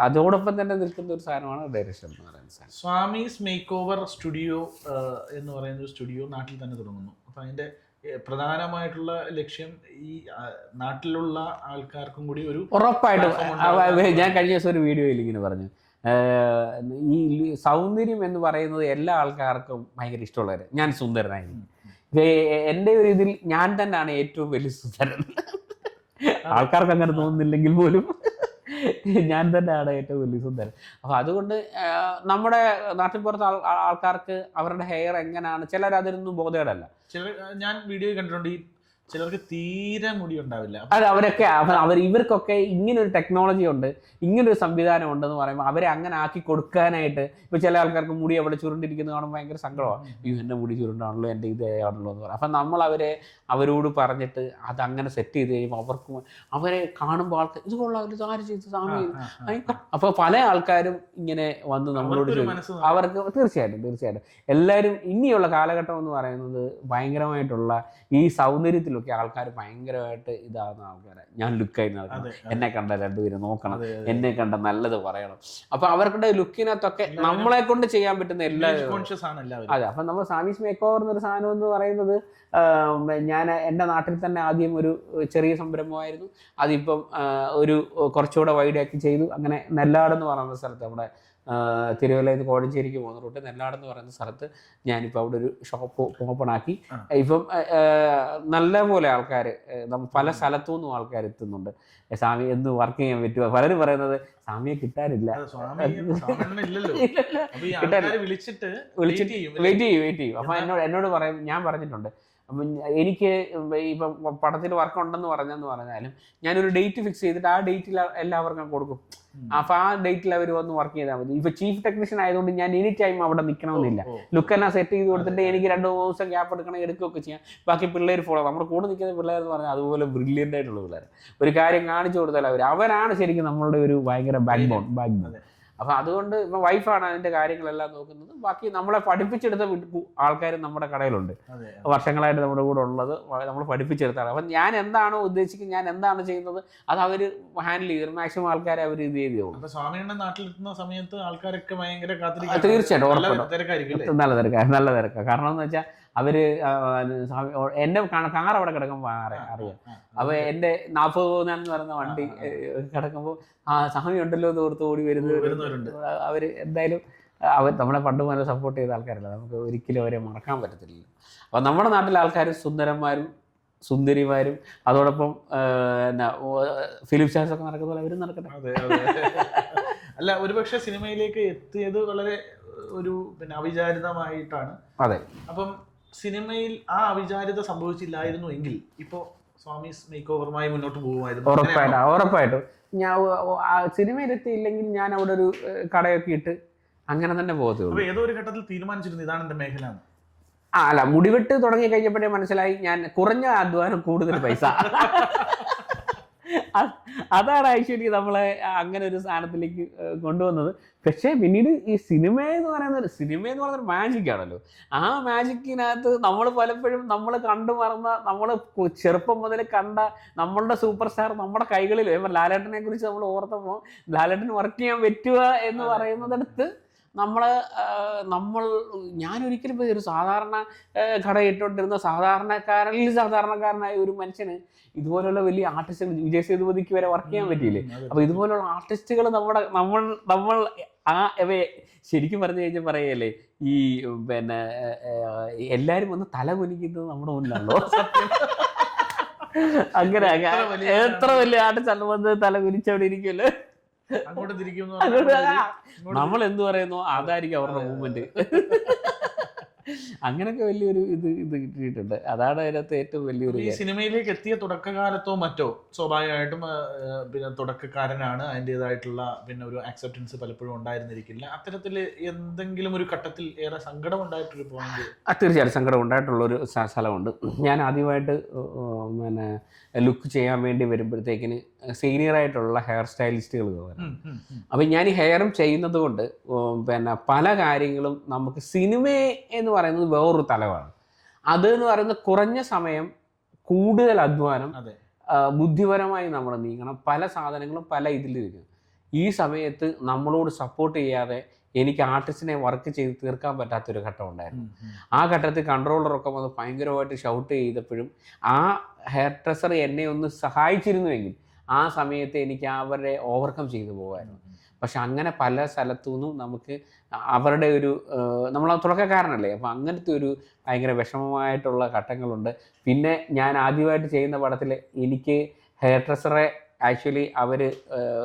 അതോടൊപ്പം തന്നെ നിൽക്കുന്ന ഒരു സാധനമാണ് ഡയറക്ഷൻ എന്ന് പറയുന്ന സാധനം. സ്വാമീസ് മേക്ക് ഓവർ സ്റ്റുഡിയോ എന്ന് പറയുന്ന ഒരു സ്റ്റുഡിയോ നാട്ടിൽ തന്നെ തുടങ്ങുന്നു. അപ്പം അതിൻ്റെ പ്രധാനമായിട്ടുള്ള ലക്ഷ്യം ഈ നാട്ടിലുള്ള ആൾക്കാർക്കും കൂടി ഒരു ഉറപ്പായിട്ടും. ഞാൻ കഴിഞ്ഞ ദിവസം ഒരു വീഡിയോയിൽ ഇങ്ങനെ പറഞ്ഞു, ഈ സൗന്ദര്യം എന്ന് പറയുന്നത് എല്ലാ ആൾക്കാർക്കും ഭയങ്കര ഇഷ്ടമുള്ളവർ. ഞാൻ സുന്ദരനായിരുന്നു. എൻ്റെ ഒരു ഇതിൽ ഞാൻ തന്നെയാണ് ഏറ്റവും വലിയ സുന്ദരൻ. ആൾക്കാർക്ക് അങ്ങനെ തോന്നുന്നില്ലെങ്കിൽ പോലും ഞാൻ തന്നെയാണ് ഏറ്റവും വലിയ സുന്ദരൻ. അപ്പോൾ അതുകൊണ്ട് നമ്മുടെ നാട്ടിൻ പുറത്ത് ആൾക്കാർക്ക് അവരുടെ ഹെയർ എങ്ങനെയാണ്, ചിലർ അതിനൊന്നും ബോധേടല്ല. ഞാൻ വീഡിയോ കണ്ടിട്ടുണ്ട്, ചിലർക്ക് തീരെ മുടി ഉണ്ടാവില്ല. അത് അവരൊക്കെ ഇവർക്കൊക്കെ ഇങ്ങനൊരു ടെക്നോളജി ഉണ്ട്, ഇങ്ങനൊരു സംവിധാനം ഉണ്ടെന്ന് പറയുമ്പോൾ അവരെ അങ്ങനെ ആക്കി കൊടുക്കാനായിട്ട് ഇപ്പോൾ ചില ആൾക്കാർക്ക് മുടി അവിടെ ചുരുണ്ടിരിക്കുന്നത് കാണുമ്പോൾ ഭയങ്കര സങ്കടമാണ്. എൻ്റെ മുടി ചുരുണ്ടാണല്ലോ, എൻ്റെ ഇതാണല്ലോ എന്ന് പറയും. അപ്പം നമ്മൾ അവരോട് പറഞ്ഞിട്ട് അതങ്ങനെ സെറ്റ് ചെയ്ത് കഴിയുമ്പോൾ അവരെ കാണുമ്പോൾ ആൾക്കാർ ഇത് കൊള്ളാം, ഇത് ആര് ചെയ്ത് സ്വാമി. അപ്പോൾ പല ആൾക്കാരും ഇങ്ങനെ വന്ന് നമ്മളോട് ചോദിക്കും. അവർക്ക് തീർച്ചയായിട്ടും എല്ലാവരും ഇനിയുള്ള കാലഘട്ടം എന്ന് പറയുന്നത് ഭയങ്കരമായിട്ടുള്ള ഈ സൗന്ദര്യത്തിൽ ആൾക്കാർ ഭയങ്കരമായിട്ട് ഇതാകുന്ന ആൾക്കാരെ. ഞാൻ ലുക്കായി നടക്കണം, എന്നെ കണ്ട രണ്ടുപേരും നോക്കണം, എന്നെ കണ്ട നല്ലത് പറയണം. അപ്പൊ അവരുടെ ലുക്കിനകത്തൊക്കെ നമ്മളെ കൊണ്ട് ചെയ്യാൻ പറ്റുന്ന എല്ലാവരും. അതെ. അപ്പൊ നമ്മൾ സ്വാമീസ് മേക്ക് ഓവർ എന്നൊരു സാധനം എന്ന് പറയുന്നത് ഞാൻ എൻ്റെ നാട്ടിൽ തന്നെ ആദ്യം ഒരു ചെറിയ സംരംഭമായിരുന്നു. അതിപ്പം ഒരു കുറച്ചുകൂടെ വൈഡാക്കി ചെയ്തു. അങ്ങനെ നെല്ലാട് എന്ന് പറയുന്ന സ്ഥലത്ത്, നമ്മുടെ തിരുവല്ലയിൽ നിന്ന് കോഴഞ്ചേരിക്ക് പോകുന്ന റൂട്ട് നെല്ലാട് എന്ന് പറയുന്ന സ്ഥലത്ത് ഞാനിപ്പോൾ അവിടെ ഒരു ഷോപ്പ് ഓപ്പൺ ആക്കി. ഇപ്പം നല്ലപോലെ ആൾക്കാർ പല സ്ഥലത്തു നിന്നും ആൾക്കാർ എത്തുന്നുണ്ട്. സ്വാമി എന്ന് വർക്ക് ചെയ്യാൻ പറ്റുമോ? പലരും പറയുന്നത് സ്വാമിയെ കിട്ടാനില്ല, വെയിറ്റ് ചെയ്യും. അപ്പം എന്നോട് പറയും, ഞാൻ പറഞ്ഞിട്ടുണ്ട്, അപ്പം എനിക്ക് ഇപ്പം പടത്തിൽ വർക്ക് ഉണ്ടെന്ന് പറഞ്ഞാലും ഞാനൊരു ഡേറ്റ് ഫിക്സ് ചെയ്തിട്ട് ആ ഡേറ്റിൽ എല്ലാവർക്കും കൊടുക്കും. അപ്പം ആ ഡേറ്റിൽ അവർ വന്ന് വർക്ക് ചെയ്താൽ മതി. ഇപ്പം ചീഫ് ടെക്നീഷ്യൻ ആയതുകൊണ്ട് ഞാൻ എനി ടൈം അവിടെ നിൽക്കണമെന്നില്ല. ലുക്കെല്ലാം സെറ്റ് ചെയ്ത് കൊടുത്തിട്ട് എനിക്ക് 2 ദിവസം ഗ്യാപ്പ് എടുക്കുകയൊക്കെ ചെയ്യാം. ബാക്കി പിള്ളേർ ഫോളോ, നമ്മുടെ കൂടെ നിൽക്കുന്ന പിള്ളേർ പറഞ്ഞാൽ അതുപോലെ ബ്രില്യൻ്റ് ആയിട്ടുള്ള പിള്ളേർ. ഒരു കാര്യം കാണിച്ചു കൊടുത്താൽ അവരാണ് ശരിക്കും നമ്മളുടെ ഒരു ഭയങ്കര ബാക്ക് ബോൺ. അപ്പം അതുകൊണ്ട് ഇപ്പം വൈഫാണ് അതിൻ്റെ കാര്യങ്ങളെല്ലാം നോക്കുന്നത്. ബാക്കി നമ്മളെ പഠിപ്പിച്ചെടുത്ത ആൾക്കാരും നമ്മുടെ കടയിലുണ്ട്, വർഷങ്ങളായിട്ട് നമ്മുടെ കൂടെ ഉള്ളത്, നമ്മൾ പഠിപ്പിച്ചെടുത്താണ്. അപ്പം ഞാൻ എന്താണോ ഉദ്ദേശിക്കുന്നത്, ഞാൻ എന്താണ് ചെയ്യുന്നത്, അത് അവർ ഹാൻഡിൽ ചെയ്തു. മാക്സിമം ആൾക്കാരെ അവർ ഇത് ചെയ്തേ ഉള്ളൂ. സ്വാമിയുടെ നാട്ടിലെത്തുന്ന സമയത്ത് ആൾക്കാരൊക്കെ ഭയങ്കര തീർച്ചയായിട്ടും നല്ല തിരക്കാണ്. കാരണം എന്ന് വെച്ചാൽ അവര് എന്നെ കാർ അവിടെ കിടക്കുമ്പോൾ അറിയാം. അപ്പൊ എൻ്റെ 40 എന്ന് പറയുന്ന വണ്ടി കിടക്കുമ്പോൾ സ്വാമി ഉണ്ടല്ലോ എന്ന് ഓർത്ത് ഓടി വരുന്നവരുണ്ട്. അവര് എന്തായാലും നമ്മളെ പണ്ട് മുതൽ സപ്പോർട്ട് ചെയ്ത ആൾക്കാരല്ല, നമുക്ക് ഒരിക്കലും അവരെ മറക്കാൻ പറ്റത്തില്ല. അപ്പൊ നമ്മുടെ നാട്ടിലെ ആൾക്കാർ സുന്ദരന്മാരും സുന്ദരിമാരും അതോടൊപ്പം ഫിലിം സ്റ്റാർസ് ഒക്കെ നടക്കുന്ന പോലെ അവരും നടക്കട്ടെ. അല്ല, ഒരുപക്ഷെ സിനിമയിലേക്ക് എത്തിയത് വളരെ ഒരു അവിചാരിതമായിട്ടാണ്. അതെ. അപ്പം സിനിമയിൽ ആ അവിചാരിത സംഭവിച്ചില്ലായിരുന്നു എങ്കിൽ ഇപ്പോൾ സ്വാമീസ് മേക്ക് ഓവറുമായി മുന്നോട്ട് പോകുമായിരുന്നു. ഉറപ്പായിട്ടും ഞാൻ സിനിമയിലെത്തിയില്ലെങ്കിൽ ഞാൻ അവിടെ ഒരു കടയൊക്കെ ഇട്ട് അങ്ങനെ തന്നെ പോകത്തുള്ളൂ. ഏതോ ഒരു ഘട്ടത്തിൽ തീരുമാനിച്ചിരുന്നു ഇതാണ് എൻ്റെ മേഖല. അല്ല, മുടിവെട്ട് തുടങ്ങി കഴിഞ്ഞപ്പോഴേ മനസ്സിലായി ഞാൻ കുറഞ്ഞ അധ്വാനം കൂടുതൽ പൈസ. അതാണ് ആക്ച്വലി നമ്മളെ അങ്ങനെ ഒരു സാധനത്തിലേക്ക് കൊണ്ടുവന്നത്. പക്ഷേ പിന്നീട് ഈ സിനിമ എന്ന് പറയുന്നൊരു മാജിക് ആണല്ലോ. ആ മാജിക്കിനകത്ത് നമ്മൾ പലപ്പോഴും നമ്മൾ കണ്ടു മറന്ന, നമ്മൾ ചെറുപ്പം മുതൽ കണ്ട നമ്മളുടെ സൂപ്പർ സ്റ്റാർ നമ്മുടെ കൈകളിൽ. ലാലേട്ടനെ കുറിച്ച് നമ്മൾ ഓർത്തപ്പോൾ ലാലേട്ടന് വർക്ക് ചെയ്യാൻ പറ്റുക എന്ന് പറയുന്നതടുത്ത് ഞാനൊരിക്കലും പോയി ഒരു സാധാരണ കടയിട്ടോണ്ടിരുന്ന സാധാരണക്കാരനായ ഒരു മനുഷ്യന് ഇതുപോലുള്ള വലിയ ആർട്ടിസ്റ്റുകൾ, വിജയ് സേതുപതിക്ക് വരെ വർക്ക് ചെയ്യാൻ പറ്റിയില്ലേ. അപ്പൊ ഇതുപോലുള്ള ആർട്ടിസ്റ്റുകൾ നമ്മൾ ശരിക്കും പറഞ്ഞു കഴിഞ്ഞാൽ പറയല്ലേ, ഈ പിന്നെ എല്ലാരും ഒന്ന് തല കുനിക്കുന്നത് നമ്മുടെ മുന്നിലാണല്ലോ. അങ്ങനെ എത്ര വലിയ ആർട്ടിസ്റ്റ് വന്ന് തല കുനിച്ചവിടെ ഇരിക്കുമല്ലോ. നമ്മൾ എന്ത് പറയുന്നു അതായിരിക്കും അവരുടെ മൂവ്മെന്റ്. അങ്ങനെയൊക്കെ വലിയൊരു ഇത് കിട്ടിയിട്ടുണ്ട്. അതാണ് അതിനകത്ത് ഏറ്റവും വലിയൊരു. ഈ സിനിമയിലേക്ക് എത്തിയ തുടക്കകാലത്തോ മറ്റോ സ്വാഭാവികമായിട്ടും പിന്നെ തുടക്കക്കാരനാണ്, അതിൻ്റെതായിട്ടുള്ള പിന്നെ ഒരു ആക്സെപ്റ്റൻസ് പലപ്പോഴും ഉണ്ടായിരുന്നിരിക്കില്ല. അത്തരത്തിൽ എന്തെങ്കിലും ഒരു ഘട്ടത്തിൽ ഏറെ സങ്കടം ഉണ്ടായിട്ടൊരു പോയിന്റ്? തീർച്ചയായിട്ടും സങ്കടം ഉണ്ടായിട്ടുള്ളൊരു സ്ഥലമുണ്ട്. ഞാൻ ആദ്യമായിട്ട് പിന്നെ ലുക്ക് ചെയ്യാൻ വേണ്ടി വരുമ്പോഴത്തേക്കിന് സീനിയറായിട്ടുള്ള ഹെയർ സ്റ്റൈലിസ്റ്റുകൾ വരും. അപ്പം ഞാൻ ഈ ഹെയറും ചെയ്യുന്നത് കൊണ്ട് പിന്നെ പല കാര്യങ്ങളും നമുക്ക് സിനിമ എന്ന് പറയുന്നത് വേറൊരു തലമാണ്. അത് എന്ന് പറയുന്നത് കുറഞ്ഞ സമയം, കൂടുതൽ അധ്വാനം, ബുദ്ധിപരമായി നമ്മൾ നീങ്ങണം. പല സാധനങ്ങളും പല ഇതിലിരിക്കും. ഈ സമയത്ത് നമ്മളോട് സപ്പോർട്ട് ചെയ്യാതെ എനിക്ക് ആർട്ടിസ്റ്റിനെ വർക്ക് ചെയ്ത് തീർക്കാൻ പറ്റാത്തൊരു ഘട്ടം ഉണ്ടായിരുന്നു. ആ ഘട്ടത്തിൽ കൺട്രോളറൊക്കെ വന്ന് ഭയങ്കരമായിട്ട് ഷൗട്ട് ചെയ്തപ്പോഴും ആ ഹെയർ ഡ്രസ്സർ എന്നെ ഒന്ന് സഹായിച്ചിരുന്നുവെങ്കിൽ ആ സമയത്ത് എനിക്ക് അവരെ ഓവർകം ചെയ്തു പോകുമായിരുന്നു. പക്ഷെ അങ്ങനെ പല സ്ഥലത്തു നിന്നും നമുക്ക് അവരുടെ ഒരു നമ്മൾ തുടക്കക്കാരനല്ലേ, അപ്പം അങ്ങനത്തെ ഒരു ഭയങ്കര വിഷമമായിട്ടുള്ള ഘട്ടങ്ങളുണ്ട്. പിന്നെ ഞാൻ ആദ്യമായിട്ട് ചെയ്യുന്ന പടത്തിൽ എനിക്ക് ഹെയർ ഡ്രസ്സറെ ആക്ച്വലി അവർ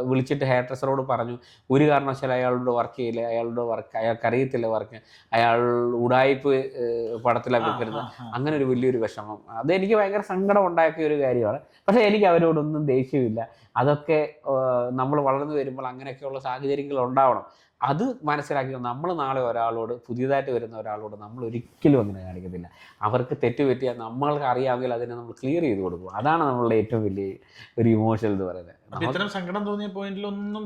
വിളിച്ചിട്ട് ഹെയർ ഡ്രസ്സറോട് പറഞ്ഞു, ഒരു കാരണവശാലും അയാളോട് വർക്ക് ചെയ്യില്ല, അയാൾക്കറിയത്തില്ല വർക്ക്, അയാൾ ഉടായിപ്പ് പടത്തിലൊക്കെ വരുന്നത്. അങ്ങനെ ഒരു വലിയൊരു വിഷമം, അതെനിക്ക് ഭയങ്കര സങ്കടം ഉണ്ടാക്കിയ ഒരു കാര്യമാണ്. പക്ഷേ എനിക്ക് അവരോടൊന്നും ദേഷ്യമില്ല. അതൊക്കെ നമ്മൾ വളർന്നു വരുമ്പോൾ അങ്ങനെയൊക്കെയുള്ള സാഹചര്യങ്ങൾ ഉണ്ടാവണം. അത് മനസ്സിലാക്കി നമ്മൾ നാളെ പുതിയതായിട്ട് വരുന്ന ഒരാളോട് നമ്മൾ ഒരിക്കലും അങ്ങനെ കാണിക്കത്തില്ല. അവർക്ക് തെറ്റുപറ്റിയാൽ നമ്മൾക്ക് അറിയാമെങ്കിൽ അതിനെ നമ്മൾ ക്ലിയർ ചെയ്ത് കൊടുക്കും. അതാണ് നമ്മളുടെ ഏറ്റവും വലിയ ഒരു ഇമോഷൻ എന്ന് പറയുന്നത്. ഇത്തരം സങ്കടം തോന്നിയ പോയിന്റിലൊന്നും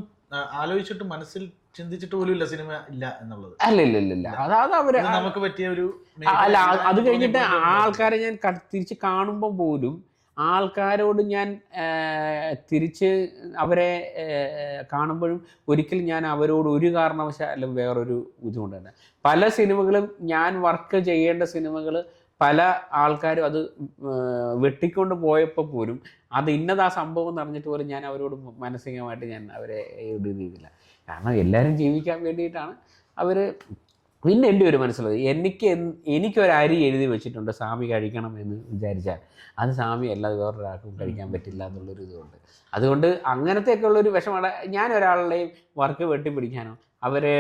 ആലോചിച്ചിട്ട് മനസ്സിൽ ചിന്തിച്ചിട്ട് പോലും ഇല്ല സിനിമ ഇല്ല എന്നുള്ളത്? അല്ല അതായത് അവര് നമുക്ക് പറ്റിയ ഒരു അത് കഴിഞ്ഞിട്ട് ആൾക്കാരെ ഞാൻ തിരിച്ച് കാണുമ്പോൾ പോലും ആൾക്കാരോട് ഞാൻ തിരിച്ച് അവരെ കാണുമ്പോഴും ഒരിക്കലും ഞാൻ അവരോട് ഒരു കാരണവശാലും വേറൊരു ഇതുകൊണ്ട് തന്നെ പല സിനിമകളും ഞാൻ വർക്ക് ചെയ്യേണ്ട സിനിമകൾ പല ആൾക്കാരും അത് വെട്ടിക്കൊണ്ട് പോയപ്പോൾ പോലും അത് ഇന്നതാ സംഭവം എന്ന് അറിഞ്ഞിട്ട് പോലും ഞാൻ അവരോട് മാനസികമായിട്ട് ഞാൻ അവരെ ഇത് ചെയ്തില്ല. കാരണം എല്ലാവരും ജീവിക്കാൻ വേണ്ടിയിട്ടാണ് അവർ. പിന്നെ എൻ്റെ ഒരു മനസ്സിലുള്ളത്, എനിക്കൊരു അരി എഴുതി വെച്ചിട്ടുണ്ട് സ്വാമി കഴിക്കണം എന്ന് വിചാരിച്ചാൽ അത് സ്വാമി അല്ലാതെ വേറൊരാൾക്കും കഴിക്കാൻ പറ്റില്ല എന്നുള്ളൊരു ഇതുകൊണ്ട്. അതുകൊണ്ട് അങ്ങനത്തെയൊക്കെ ഉള്ളൊരു വിഷമാണ്. ഞാൻ ഒരാളുടെയും വർക്ക് വെട്ടിപ്പിടിക്കാനോ അവരെ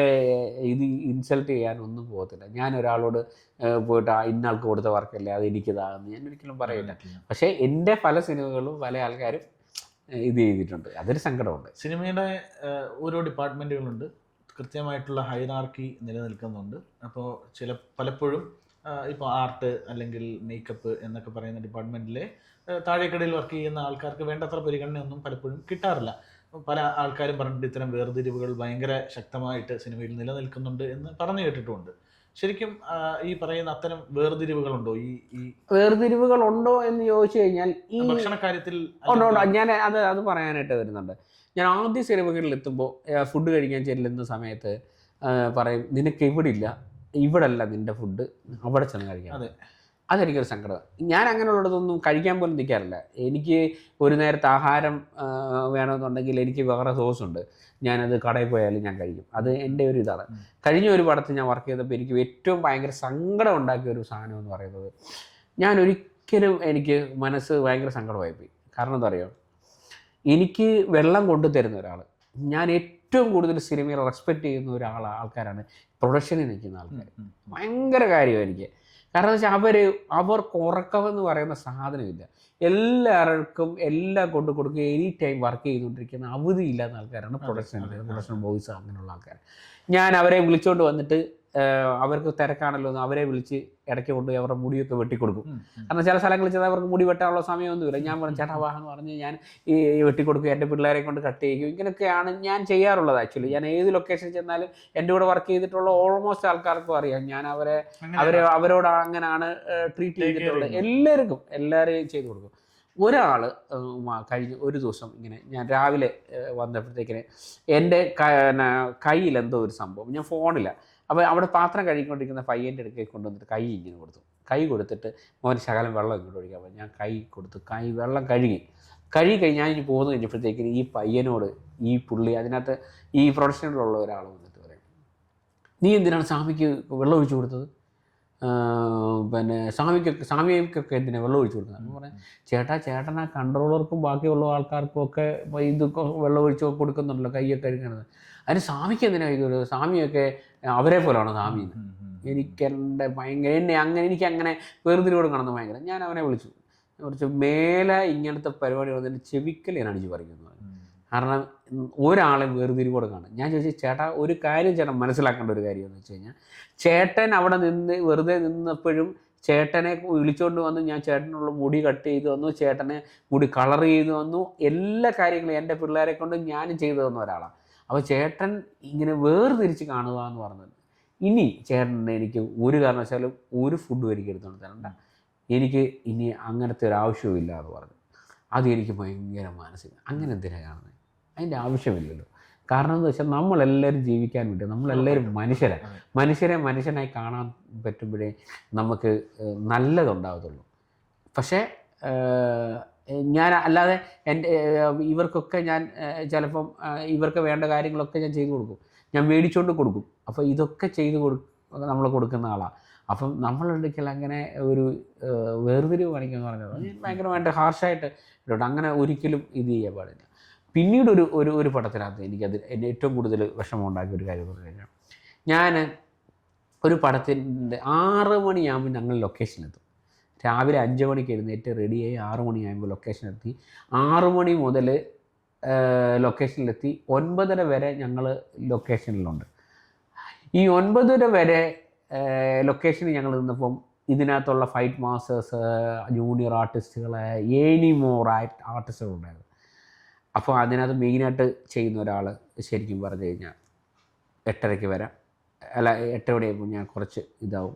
ഇത് ഇൻസൾട്ട് ചെയ്യാനോ ഒന്നും പോകത്തില്ല. ഞാൻ ഒരാളോട് പോയിട്ട് ഇന്നാൾക്ക് കൊടുത്ത വർക്കല്ലേ അത് എനിക്കിതാകുന്നു ഞാൻ ഒരിക്കലും പറയില്ല. പക്ഷേ എൻ്റെ പല സിനിമകളും പല ആൾക്കാരും ഇത് ചെയ്തിട്ടുണ്ട്. അതൊരു സങ്കടമുണ്ട്. സിനിമയുടെ ഓരോ ഡിപ്പാർട്ട്മെൻറ്റുകളുണ്ട്, കൃത്യമായിട്ടുള്ള ഹൈറാർക്കി നിലനിൽക്കുന്നുണ്ട്. അപ്പോൾ പലപ്പോഴും ഇപ്പോൾ ആർട്ട് അല്ലെങ്കിൽ മേക്കപ്പ് എന്നൊക്കെ പറയുന്ന ഡിപ്പാർട്ട്മെൻറ്റിലെ താഴേക്കടയിൽ വർക്ക് ചെയ്യുന്ന ആൾക്കാർക്ക് വേണ്ടത്ര പരിഗണനയൊന്നും പലപ്പോഴും കിട്ടാറില്ല. പല ആൾക്കാരും പറഞ്ഞിട്ട് ഇത്തരം വേർതിരിവുകൾ ഭയങ്കര ശക്തമായിട്ട് സിനിമയിൽ നിലനിൽക്കുന്നുണ്ട് എന്ന് പറഞ്ഞു കേട്ടിട്ടുമുണ്ട്. ശരിക്കും ഈ പറയുന്ന അത്തരം വേർതിരിവുകളുണ്ടോ? ഈ വേർതിരിവുകളുണ്ടോ എന്ന് ചോദിച്ചു കഴിഞ്ഞാൽ ഈ ഭക്ഷണ കാര്യത്തിൽ ഞാൻ അത് പറയാനായിട്ട് വരുന്നുണ്ട്. ഞാൻ ആദ്യ സിനിമകളിൽ എത്തുമ്പോൾ ഫുഡ് കഴിക്കാൻ ചെല്ലുന്ന സമയത്ത് പറയും, നിനക്ക് ഇവിടെ അല്ല നിൻ്റെ ഫുഡ്, അവിടെ ചെന്ന് കഴിക്കാം. അതെനിക്കൊരു സങ്കടം. ഞാൻ അങ്ങനെയുള്ളതൊന്നും കഴിക്കാൻ പോലും നിൽക്കാറില്ല. എനിക്ക് ഒരു നേരത്തെ ആഹാരം വേണമെന്നുണ്ടെങ്കിൽ എനിക്ക് വേറെ സോസുണ്ട്, ഞാനത് കടയിൽ പോയാലും ഞാൻ കഴിക്കും. അത് എൻ്റെ ഒരു ഇതാണ്. കഴിഞ്ഞ ഒരു പടത്തിൽ ഞാൻ വർക്ക് ചെയ്തപ്പോൾ എനിക്ക് ഏറ്റവും ഭയങ്കര സങ്കടം ഉണ്ടാക്കിയ ഒരു സാധനം എന്ന് പറയുന്നത്, എനിക്ക് മനസ്സ് ഭയങ്കര സങ്കടമായിപ്പോയി. കാരണം എന്താ പറയുക, എനിക്ക് വെള്ളം കൊണ്ടു തരുന്ന ഒരാൾ, ഞാൻ ഏറ്റവും കൂടുതൽ സിനിമയിൽ റെസ്പെക്റ്റ് ചെയ്യുന്ന ആൾക്കാരാണ് പ്രൊഡക്ഷനിൽ നിൽക്കുന്ന ആൾക്കാർ. ഭയങ്കര കാര്യമാണ് എനിക്ക്. കാരണം എന്ന് വെച്ചാൽ അവർക്ക് ഉറക്കമെന്ന് പറയുന്ന സാധനമില്ല. എല്ലാവർക്കും എല്ലാം കൊണ്ട് കൊടുക്കുക, എനി ടൈം വർക്ക് ചെയ്തുകൊണ്ടിരിക്കുന്ന അവധിയില്ലാത്ത ആൾക്കാരാണ് പ്രൊഡക്ഷൻ ബോയ്സ്, അങ്ങനെയുള്ള ആൾക്കാർ. ഞാൻ അവരെ വിളിച്ചുകൊണ്ട് വന്നിട്ട് അവർക്ക് തിരക്കാണല്ലോ എന്ന് അവരെ വിളിച്ച് ഇടയ്ക്ക് കൊണ്ടുപോയി അവരുടെ മുടിയൊക്കെ വെട്ടിക്കൊടുക്കും. കാരണം ചില സ്ഥലങ്ങളിൽ ചെന്നാൽ അവർക്ക് മുടി വെട്ടാനുള്ള സമയമൊന്നുമില്ല. ഞാൻ പറഞ്ഞു ചേട്ടാ വാ എന്ന് പറഞ്ഞ് ഞാൻ ഈ വെട്ടിക്കൊടുക്കും, എൻ്റെ പിള്ളേരെ കൊണ്ട് കട്ട് ചെയ്യും. ഇങ്ങനെയൊക്കെയാണ് ഞാൻ ചെയ്യാറുള്ളത്. ആക്ച്വലി ഞാൻ ഏത് ലൊക്കേഷനിൽ ചെന്നാലും എൻ്റെ കൂടെ വർക്ക് ചെയ്തിട്ടുള്ള ഓൾമോസ്റ്റ് ആൾക്കാർക്കും അറിയാം ഞാൻ അവരോട് അങ്ങനെയാണ് ട്രീറ്റ് ചെയ്തിട്ടുള്ളത്. എല്ലാവരെയും ചെയ്തു കൊടുക്കും. ഒരാൾ കഴിഞ്ഞ ഒരു ദിവസം ഇങ്ങനെ ഞാൻ രാവിലെ വന്നപ്പോഴത്തേക്കിന് എൻ്റെ കയ്യിൽ എന്തോ ഒരു സംഭവം, ഞാൻ ഫോണില്ല. അപ്പോൾ അവിടെ പാത്രം കഴുകിക്കൊണ്ടിരിക്കുന്ന പയ്യൻ്റെ അടുക്കൽ കൊണ്ടുവന്നിട്ട് കൈ ഇങ്ങനെ കൊടുത്തു. കൈ കൊടുത്തിട്ട് മോൻ ശകലം വെള്ളം ഇങ്ങോട്ട് ഒഴിക്കാൻ പറഞ്ഞു. ഞാൻ കൈ കൊടുത്തു. വെള്ളം കഴുകി ഞാൻ ഇനി പോകുന്നു കഴിഞ്ഞപ്പോഴത്തേക്കിന് ഈ പയ്യനോട് ഈ പുള്ളി അതിനകത്ത് ഈ പ്രൊഫഷനിലുള്ള ഒരാൾ വന്നിട്ട് പറയും, നീ എന്തിനാണ് സ്വാമിക്ക് വെള്ളം ഒഴിച്ചു കൊടുത്തത്? പിന്നെ സ്വാമിക്കൊക്കെ എന്തിനാണ് വെള്ളം ഒഴിച്ചു കൊടുക്കുന്നത്? എന്ന് പറയാം, ചേട്ടൻ ആ കൺട്രോളർക്കും ബാക്കിയുള്ള ആൾക്കാർക്കും ഒക്കെ ഇതൊക്കെ വെള്ളം ഒഴിച്ച് കൊടുക്കുന്നുണ്ടല്ലോ കൈയൊക്കെ കഴുകണത്. അതിന് സ്വാമിക്ക് എന്തിനാണ് ഇത്? സ്വാമിയൊക്കെ അവരെ പോലെയാണ് സ്വാമി. എനിക്കെൻ്റെ എനിക്കങ്ങനെ വേർതിരിവോട് കാണുന്നത് ഭയങ്കര. ഞാൻ അവനെ വിളിച്ചു, കുറച്ച് മേലെ ഇങ്ങനത്തെ പരിപാടി വന്നിട്ട് ചെവിക്കൽ ഞാൻ അടിച്ച് പറിക്കുന്നത്. കാരണം ഒരാളെ വേർതിരിവോടെ കാണും. ഞാൻ ചോദിച്ചു, ചേട്ടാ ഒരു കാര്യം ചേട്ടൻ മനസ്സിലാക്കേണ്ട ഒരു കാര്യം എന്ന് വെച്ച് കഴിഞ്ഞാൽ, ചേട്ടൻ അവിടെ നിന്ന് വെറുതെ നിന്നപ്പോഴും ചേട്ടനെ വിളിച്ചുകൊണ്ട് വന്നു, ഞാൻ ചേട്ടനുള്ള മുടി കട്ട് ചെയ്ത് വന്നു, ചേട്ടനെ മുടി കളർ ചെയ്ത് വന്നു, എല്ലാ കാര്യങ്ങളും എൻ്റെ പിള്ളേരെ കൊണ്ട് ഞാനും ചെയ്തു തന്ന ഒരാളാണ്. അപ്പോൾ ചേട്ടൻ ഇങ്ങനെ വേർതിരിച്ച് കാണുക എന്ന് പറഞ്ഞത്, ഇനി ചേട്ടൻ്റെ എനിക്ക് ഒരു കാരണവശാലും ഒരു ഫുഡും എനിക്ക് എടുത്തുകൊണ്ട് തരണ്ട, എനിക്ക് ഇനി അങ്ങനത്തെ ഒരു ആവശ്യവുമില്ല എന്ന് പറഞ്ഞു. അത് എനിക്ക് ഭയങ്കര മാനസികം. അങ്ങനെ എന്തിനാണ് കാണുന്നത്? അതിൻ്റെ ആവശ്യമില്ലല്ലോ. കാരണം എന്ന് വെച്ചാൽ നമ്മളെല്ലാവരും ജീവിക്കാൻ വേണ്ടി, നമ്മളെല്ലാവരും മനുഷ്യനായി കാണാൻ പറ്റുമ്പോഴേ നമുക്ക് നല്ലതുണ്ടാകത്തുള്ളൂ. പക്ഷേ ഞാൻ അല്ലാതെ ഇവർക്കൊക്കെ ഞാൻ ചിലപ്പം ഇവർക്ക് വേണ്ട കാര്യങ്ങളൊക്കെ ഞാൻ ചെയ്തു കൊടുക്കും, ഞാൻ മേടിച്ചുകൊണ്ട് കൊടുക്കും. അപ്പോൾ ഇതൊക്കെ നമ്മൾ കൊടുക്കുന്ന ആളാണ്. അപ്പം നമ്മളൊരിക്കൽ അങ്ങനെ ഒരു വേർതിരിവ് കാണിക്കുമെന്ന് പറഞ്ഞത് ഭയങ്കരമായിട്ട് ഹാർഷായിട്ട് ഇട്ടുണ്ട്. അങ്ങനെ ഒരിക്കലും ഇത് ചെയ്യാൻ പാടില്ല. പിന്നീട് ഒരു പടത്തിനകത്ത് എനിക്കത് എന്നെ ഏറ്റവും കൂടുതൽ വിഷമം ഉണ്ടാക്കിയ ഒരു കാര്യം എന്ന് പറഞ്ഞു കഴിഞ്ഞാൽ, ഞാൻ ഒരു പടത്തിൻ്റെ 6 മണിയാകുമ്പോൾ ഞങ്ങൾ ലൊക്കേഷനിലെത്തും. രാവിലെ 5 മണിക്ക് എഴുന്നേറ്റ് റെഡിയായി 6 മണിയാകുമ്പോൾ ലൊക്കേഷനിലെത്തി. 6 മണി മുതൽ ലൊക്കേഷനിലെത്തി 9:30 വരെ ഞങ്ങൾ ലൊക്കേഷനിലുണ്ട്. ഈ 9:30 വരെ ലൊക്കേഷനിൽ ഞങ്ങൾ നിന്നപ്പം ഇതിനകത്തുള്ള ഫൈറ്റ് മാസ്റ്റേഴ്സ്, ജൂനിയർ ആർട്ടിസ്റ്റുകൾ, എനിമോർ ആർട്ടിസ്റ്റുകളുണ്ടായിരുന്നു. അപ്പോൾ അതിനകത്ത് മെയിനായിട്ട് ചെയ്യുന്ന ഒരാൾ ശരിക്കും പറഞ്ഞു കഴിഞ്ഞാൽ 8:30 വരാം, അല്ല 8 മണിയാകുമ്പോൾ ഞാൻ കുറച്ച് ഇതാവും,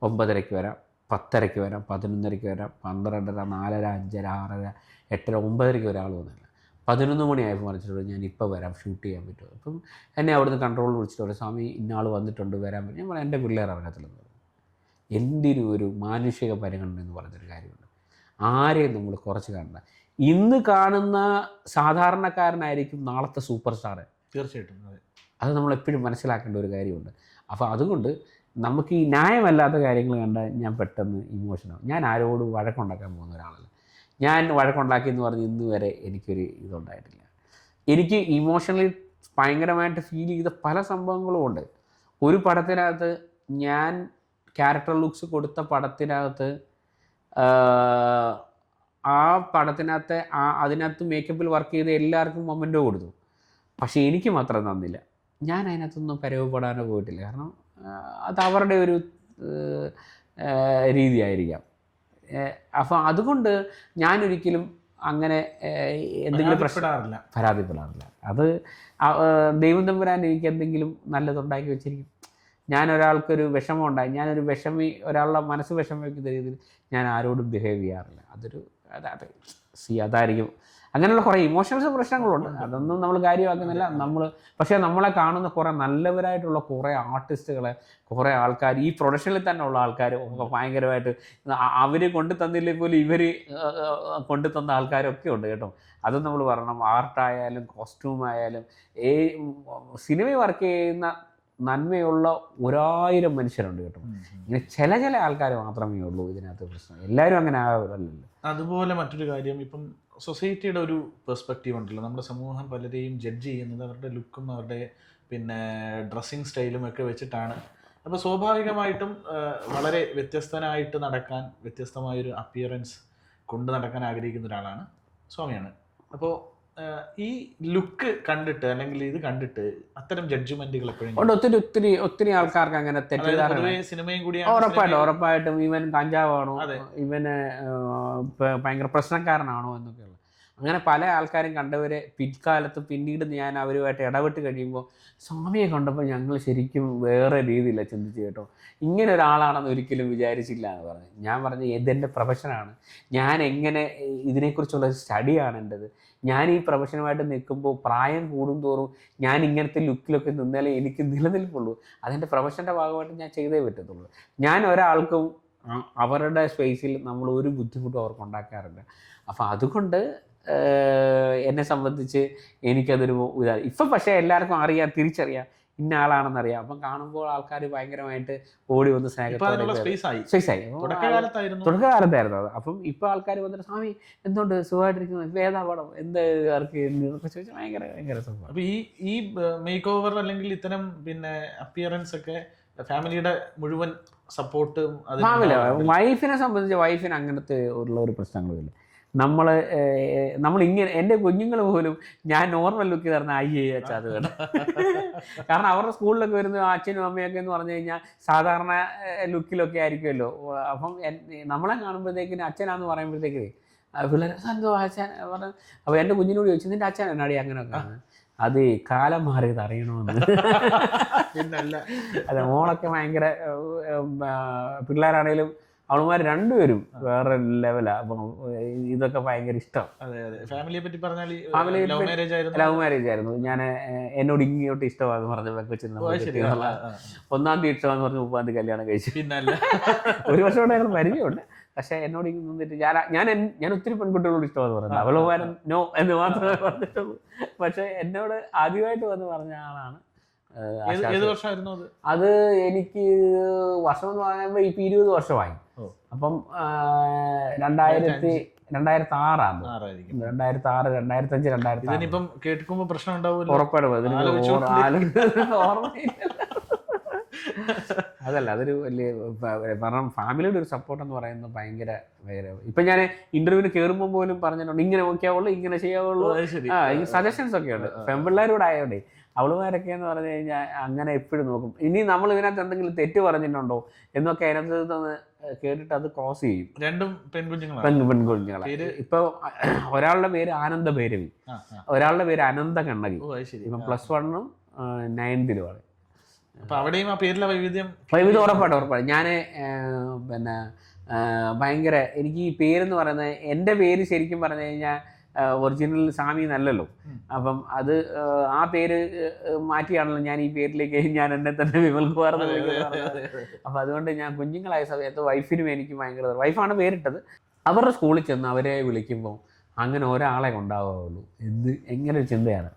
9:30 വരാം, 10:30 വരാം, 11:30 വരാം, 12:30, 4:30, 5:30, 6:30, 8:30, 9:30 ഒരാൾ വന്നില്ല. 11 മണിയായപ്പോൾ പറഞ്ഞിട്ടുണ്ട് ഞാൻ ഇപ്പോൾ വരാം, ഷൂട്ട് ചെയ്യാൻ പറ്റുമോ? അപ്പം എന്നെ അവിടുന്ന് കൺട്രോൾ വിളിച്ചിട്ടുണ്ട്, സ്വാമി ഇന്നാൾ വന്നിട്ടുണ്ട് വരാൻ പറ്റും. ഞാൻ പറയാം എൻ്റെ പിള്ളേർ ഇറങ്ങത്തില്ലെന്ന് പറഞ്ഞു. എന്തിനും ഒരു മാനുഷിക പരിഗണന എന്ന് പറഞ്ഞൊരു കാര്യമുണ്ട്. ആരെയും നമ്മൾ കുറച്ച് കാണണ്ട. ഇന്ന് കാണുന്ന സാധാരണക്കാരനായിരിക്കും നാളത്തെ സൂപ്പർ സ്റ്റാർ. തീർച്ചയായിട്ടും അത് നമ്മളെപ്പോഴും മനസ്സിലാക്കേണ്ട ഒരു കാര്യമുണ്ട്. അപ്പോൾ അതുകൊണ്ട് നമുക്ക് ഈ ന്യായമല്ലാത്ത കാര്യങ്ങൾ കണ്ടാൽ ഞാൻ പെട്ടെന്ന് ഇമോഷനാവും. ഞാൻ ആരോടും വഴക്കുണ്ടാക്കാൻ പോകുന്ന ഒരാളല്ല. ഞാൻ വഴക്കുണ്ടാക്കിയെന്ന് പറഞ്ഞ് ഇന്ന് വരെ എനിക്കൊരു ഇതുണ്ടായിട്ടില്ല. എനിക്ക് ഇമോഷണലി ഭയങ്കരമായിട്ട് ഫീൽ ചെയ്ത പല സംഭവങ്ങളും ഉണ്ട്. ഒരു പടത്തിനകത്ത് ഞാൻ ക്യാരക്ടർ ലുക്സ് കൊടുത്ത പടത്തിനകത്ത് ആ പടത്തിനകത്ത് അതിനകത്ത് മേക്കപ്പിൽ വർക്ക് ചെയ്ത് എല്ലാവർക്കും മൊമെൻറ്റോ കൊടുത്തു. പക്ഷേ എനിക്ക് മാത്രം തന്നില്ല. ഞാൻ അതിനകത്തൊന്നും പരവപ്പെടാനോ പോയിട്ടില്ല. കാരണം അത് അവരുടെ ഒരു രീതിയായിരിക്കാം. അപ്പോൾ അതുകൊണ്ട് ഞാനൊരിക്കലും അങ്ങനെ എന്തെങ്കിലും പരാതിപ്പെടാറില്ല. അത് ദൈവം തമ്പുരാൻ എനിക്ക് എന്തെങ്കിലും നല്ലതുണ്ടാക്കി വെച്ചിരിക്കും. ഞാനൊരാൾക്കൊരു വിഷമം ഉണ്ടായി, ഒരാളുടെ മനസ്സ് വിഷമിക്കുന്ന രീതിയിൽ ഞാൻ ആരോടും ബിഹേവ് ചെയ്യാറില്ല. അതായിരിക്കും. അങ്ങനെയുള്ള കുറേ ഇമോഷണൽസ് പ്രശ്നങ്ങളുണ്ട്, അതൊന്നും നമ്മൾ കാര്യമാക്കുന്നില്ല. പക്ഷേ നമ്മളെ കാണുന്ന കുറേ നല്ലവരായിട്ടുള്ള കുറേ ആർട്ടിസ്റ്റുകളെ, കുറേ ആൾക്കാർ, ഈ പ്രൊഡക്ഷനിൽ തന്നെ ഉള്ള ആൾക്കാർ ഒക്കെ ഭയങ്കരമായിട്ട് അവർ കൊണ്ടു തന്നില്ലെങ്കിൽ പോലും ഇവർ കൊണ്ടു തന്ന ആൾക്കാരൊക്കെ ഉണ്ട് കേട്ടോ. അതും നമ്മൾ പറയണം. ആർട്ടായാലും കോസ്റ്റ്യൂമായാലും സിനിമ വർക്ക് ചെയ്യുന്ന നന്മയുള്ള 1000 മനുഷ്യരുണ്ട് കേട്ടോ. ഇങ്ങനെ ചില ആൾക്കാർ മാത്രമേ ഉള്ളൂ ഇതിനകത്ത് പ്രശ്നം. എല്ലാവരും അങ്ങനെ ആകാറില്ലല്ലോ. അതുപോലെ മറ്റൊരു കാര്യം, ഇപ്പം സൊസൈറ്റിയുടെ ഒരു പെർസ്പെക്റ്റീവ് ഉണ്ടല്ലോ. നമ്മുടെ സമൂഹം പലരെയും ജഡ്ജ് ചെയ്യുന്നത് അവരുടെ ലുക്കും അവരുടെ ഡ്രസ്സിങ് സ്റ്റൈലും ഒക്കെ വെച്ചിട്ടാണ്. അപ്പോൾ സ്വാഭാവികമായിട്ടും വളരെ വ്യത്യസ്തനായിട്ട് നടക്കാൻ, വ്യത്യസ്തമായൊരു അപ്പിയറൻസ് കൊണ്ട് നടക്കാൻ ആഗ്രഹിക്കുന്ന ഒരാളാണ് സ്വാമിയാണ്. അപ്പോൾ ഈ ലുക്ക് കണ്ടിട്ട് അല്ലെങ്കിൽ ഇത് കണ്ടിട്ട് അത്തരം ജഡ്ജ്മെന്റുകൾ എപ്പോഴും ഒത്തിരി ഒത്തിരി ഒത്തിരി ആൾക്കാർക്ക് അങ്ങനെ തെറ്റിദ്ധാരണ. സിനിമയും ഉറപ്പായിട്ടും ഇവൻ കഞ്ചാവാണോ, ഇവന് ഭയങ്കര പ്രശ്നക്കാരനാണോ എന്നൊക്കെയുള്ള അങ്ങനെ പല ആൾക്കാരും കണ്ടവരെ പിൽക്കാലത്ത് പിന്നീട് ഞാൻ അവരുമായിട്ട് ഇടപെട്ട് കഴിയുമ്പോൾ സ്വാമിയെ കണ്ടപ്പോൾ ഞങ്ങൾ ശരിക്കും വേറെ രീതിയിലാണ് ചിന്തിച്ച് കേട്ടോ, ഇങ്ങനെ ഒരാളാണെന്ന് ഒരിക്കലും വിചാരിച്ചില്ല എന്ന് പറഞ്ഞു. ഞാൻ പറഞ്ഞു ഇതെൻ്റെ പ്രൊഫഷനാണ്, ഞാൻ എങ്ങനെ ഇതിനെക്കുറിച്ചുള്ള സ്റ്റഡിയാണ് എൻ്റെത്. ഞാൻ ഈ പ്രൊഫഷനുമായിട്ട് നിൽക്കുമ്പോൾ പ്രായം കൂടുന്തോറും ഞാൻ ഇങ്ങനത്തെ ലുക്കിലൊക്കെ നിന്നാലേ എനിക്ക് നിലനിൽപ്പുള്ളൂ. അതെൻ്റെ പ്രൊഫഷൻ്റെ ഭാഗമായിട്ട് ഞാൻ ചെയ്തേ പറ്റത്തുള്ളൂ. ഞാൻ ഒരാൾക്കും അവരുടെ സ്പേസിൽ നമ്മൾ ഒരു ബുദ്ധിമുട്ടും അവർക്ക് ഉണ്ടാക്കാറില്ല. അപ്പോൾ അതുകൊണ്ട് എന്നെ സംബന്ധിച്ച് എനിക്കതൊരു ഇതാണ്. ഇപ്പം പക്ഷേ എല്ലാവർക്കും അറിയാം, തിരിച്ചറിയാം ഇന്ന ആളാണെന്നറിയാം. അപ്പം കാണുമ്പോൾ ആൾക്കാർ ഭയങ്കരമായിട്ട് ഓടി വന്ന് സ്നേഹത്തോടെ സ്പേസായി. തുടക്കകാലത്തായിരുന്നു അത്. അപ്പം ഇപ്പം ആൾക്കാർ വന്നിട്ട് സ്വാമി എന്തുകൊണ്ട് സുഖമായിട്ടിരിക്കുന്നു, വേദാ പടം എന്ത് ആർക്ക് എന്നൊക്കെ ചോദിച്ചാൽ ഭയങ്കര സുഖം. അപ്പോൾ ഈ മേക്ക് ഓവർ അല്ലെങ്കിൽ ഇത്തരം പിന്നെ അപ്പിയറൻസ് ഒക്കെ ഫാമിലിയുടെ മുഴുവൻ സപ്പോർട്ടും വൈഫിനെ സംബന്ധിച്ച് വൈഫിന് അങ്ങനത്തെ ഉള്ള ഒരു പ്രശ്നങ്ങളുമില്ല. നമ്മളിങ്ങനെ എൻ്റെ കുഞ്ഞുങ്ങൾ പോലും ഞാൻ നോർമൽ ലുക്ക് തരുന്ന അച്ഛാ അത് വേണം. കാരണം അവരുടെ സ്കൂളിലൊക്കെ വരുന്ന അച്ഛനും അമ്മയൊക്കെ എന്ന് പറഞ്ഞു കഴിഞ്ഞാൽ സാധാരണ ലുക്കിലൊക്കെ ആയിരിക്കുമല്ലോ. അപ്പം നമ്മളെ കാണുമ്പോഴത്തേക്കിന് അച്ഛനാന്ന് പറയുമ്പോഴത്തേക്ക് പിള്ളേർ എന്തോ അച്ഛൻ പറഞ്ഞ. അപ്പോൾ എൻ്റെ കുഞ്ഞിനോട് ചോദിച്ചു നിൻ്റെ അച്ഛൻ എന്നാടി അങ്ങനെയൊക്കെ ആണ്. അത് കാലം മാറിയത് അറിയണമെന്ന്. അതെ, മോളൊക്കെ ഭയങ്കര പിള്ളേരാണേലും അവളുമാർ രണ്ടുപേരും വേറെ ലെവലാണ്. അപ്പം ഇതൊക്കെ ഭയങ്കര ഇഷ്ടം. ഫാമിലിയെ പറ്റി പറഞ്ഞാൽ ലവ് മാരേജ് ആയിരുന്നു. ഞാൻ എന്നോട് ഇങ്ങോട്ട് ഇഷ്ടമാണെന്ന് പറഞ്ഞ വെച്ചിരുന്ന 1-ാം തീയതി ഇഷ്ടമാണെന്ന് പറഞ്ഞ് 30-ാം തീയതി കല്യാണം കഴിച്ചു. ഒരു വർഷം കൊണ്ട് ഞങ്ങൾ പരിചയമുണ്ട്. പക്ഷെ എന്നോട് ഇങ്ങനെ നിന്നിട്ട് ഞാൻ ഒത്തിരി പെൺകുട്ടികളോട് ഇഷ്ടമാണെന്ന് പറഞ്ഞു. അവളുമാരൻ നോ എന്ന് മാത്രമേ പറഞ്ഞിട്ടുള്ളൂ. പക്ഷെ എന്നോട് ആദ്യമായിട്ട് വന്ന് പറഞ്ഞ ആളാണ്. അത് എനിക്ക് വർഷം എന്ന് പറയുമ്പോൾ ഇപ്പൊ 20 വർഷമായി. അപ്പം 2006 2005 2006 കേൾക്കുമ്പോ പ്രശ്നം ഉണ്ടാവും. അതല്ല, അതൊരു വലിയ കാരണം ഫാമിലിയുടെ ഒരു സപ്പോർട്ട് എന്ന് പറയുന്നത് ഭയങ്കര. ഇപ്പൊ ഞാൻ ഇന്റർവ്യൂവിന് കയറുമ്പോൾ പോലും പറഞ്ഞിട്ടുണ്ട് ഇങ്ങനെ നോക്കിയാവുള്ളൂ, ഇങ്ങനെ ചെയ്യാവുള്ളൂ. ഈ സജഷൻസ് ഒക്കെ ഉണ്ട്. പെൺപിള്ളേരോട് ആയതുകൊണ്ടേ അവളുമാരൊക്കെ എന്ന് പറഞ്ഞു കഴിഞ്ഞാൽ അങ്ങനെ എപ്പോഴും നോക്കും. ഇനി നമ്മൾ ഇതിനകത്ത് എന്തെങ്കിലും തെറ്റ് പറഞ്ഞിട്ടുണ്ടോ എന്നൊക്കെ അതിനകത്ത് കേട്ടിട്ട് അത് ക്രോസ് ചെയ്യും. രണ്ടും പെൺകുഞ്ഞുങ്ങളാണ്. ഇപ്പൊ ഒരാളുടെ പേര് ആനന്ദ ഭൈരവി, ഒരാളുടെ പേര് അനന്ത കണ്ണകി. ഇപ്പം +1-ഉം 9th-ലുമാണ്. അവിടെയും ആ പേരിലെ വൈവിധ്യം ഉറപ്പായിട്ടും. ഞാൻ പിന്നെ ഭയങ്കര എനിക്ക് ഈ പേരെന്ന് പറയുന്നത് എൻ്റെ പേര് ശരിക്കും പറഞ്ഞു കഴിഞ്ഞാൽ ഒറിജിനൽ സ്വാമി എന്നല്ലല്ലോ. അപ്പം അത് ആ പേര് മാറ്റിയാണല്ലോ ഞാൻ ഈ പേരിലേക്ക് ഞാൻ എന്നെ തന്നെ വിമൽ കുമാർ എന്ന് വിളിക്കുന്നത്. അപ്പം അതുകൊണ്ട് ഞാൻ കുഞ്ഞുങ്ങളായ സമയത്ത് വൈഫിനും എനിക്ക് ഭയങ്കര, വൈഫാണ് പേരിട്ടത്. അവരുടെ സ്കൂളിൽ ചെന്ന് അവരെ വിളിക്കുമ്പോൾ അങ്ങനെ ഒരാളെ ഉണ്ടാവുകയുള്ളൂ എങ്ങനെ ഒരു ചിന്തയാണ്.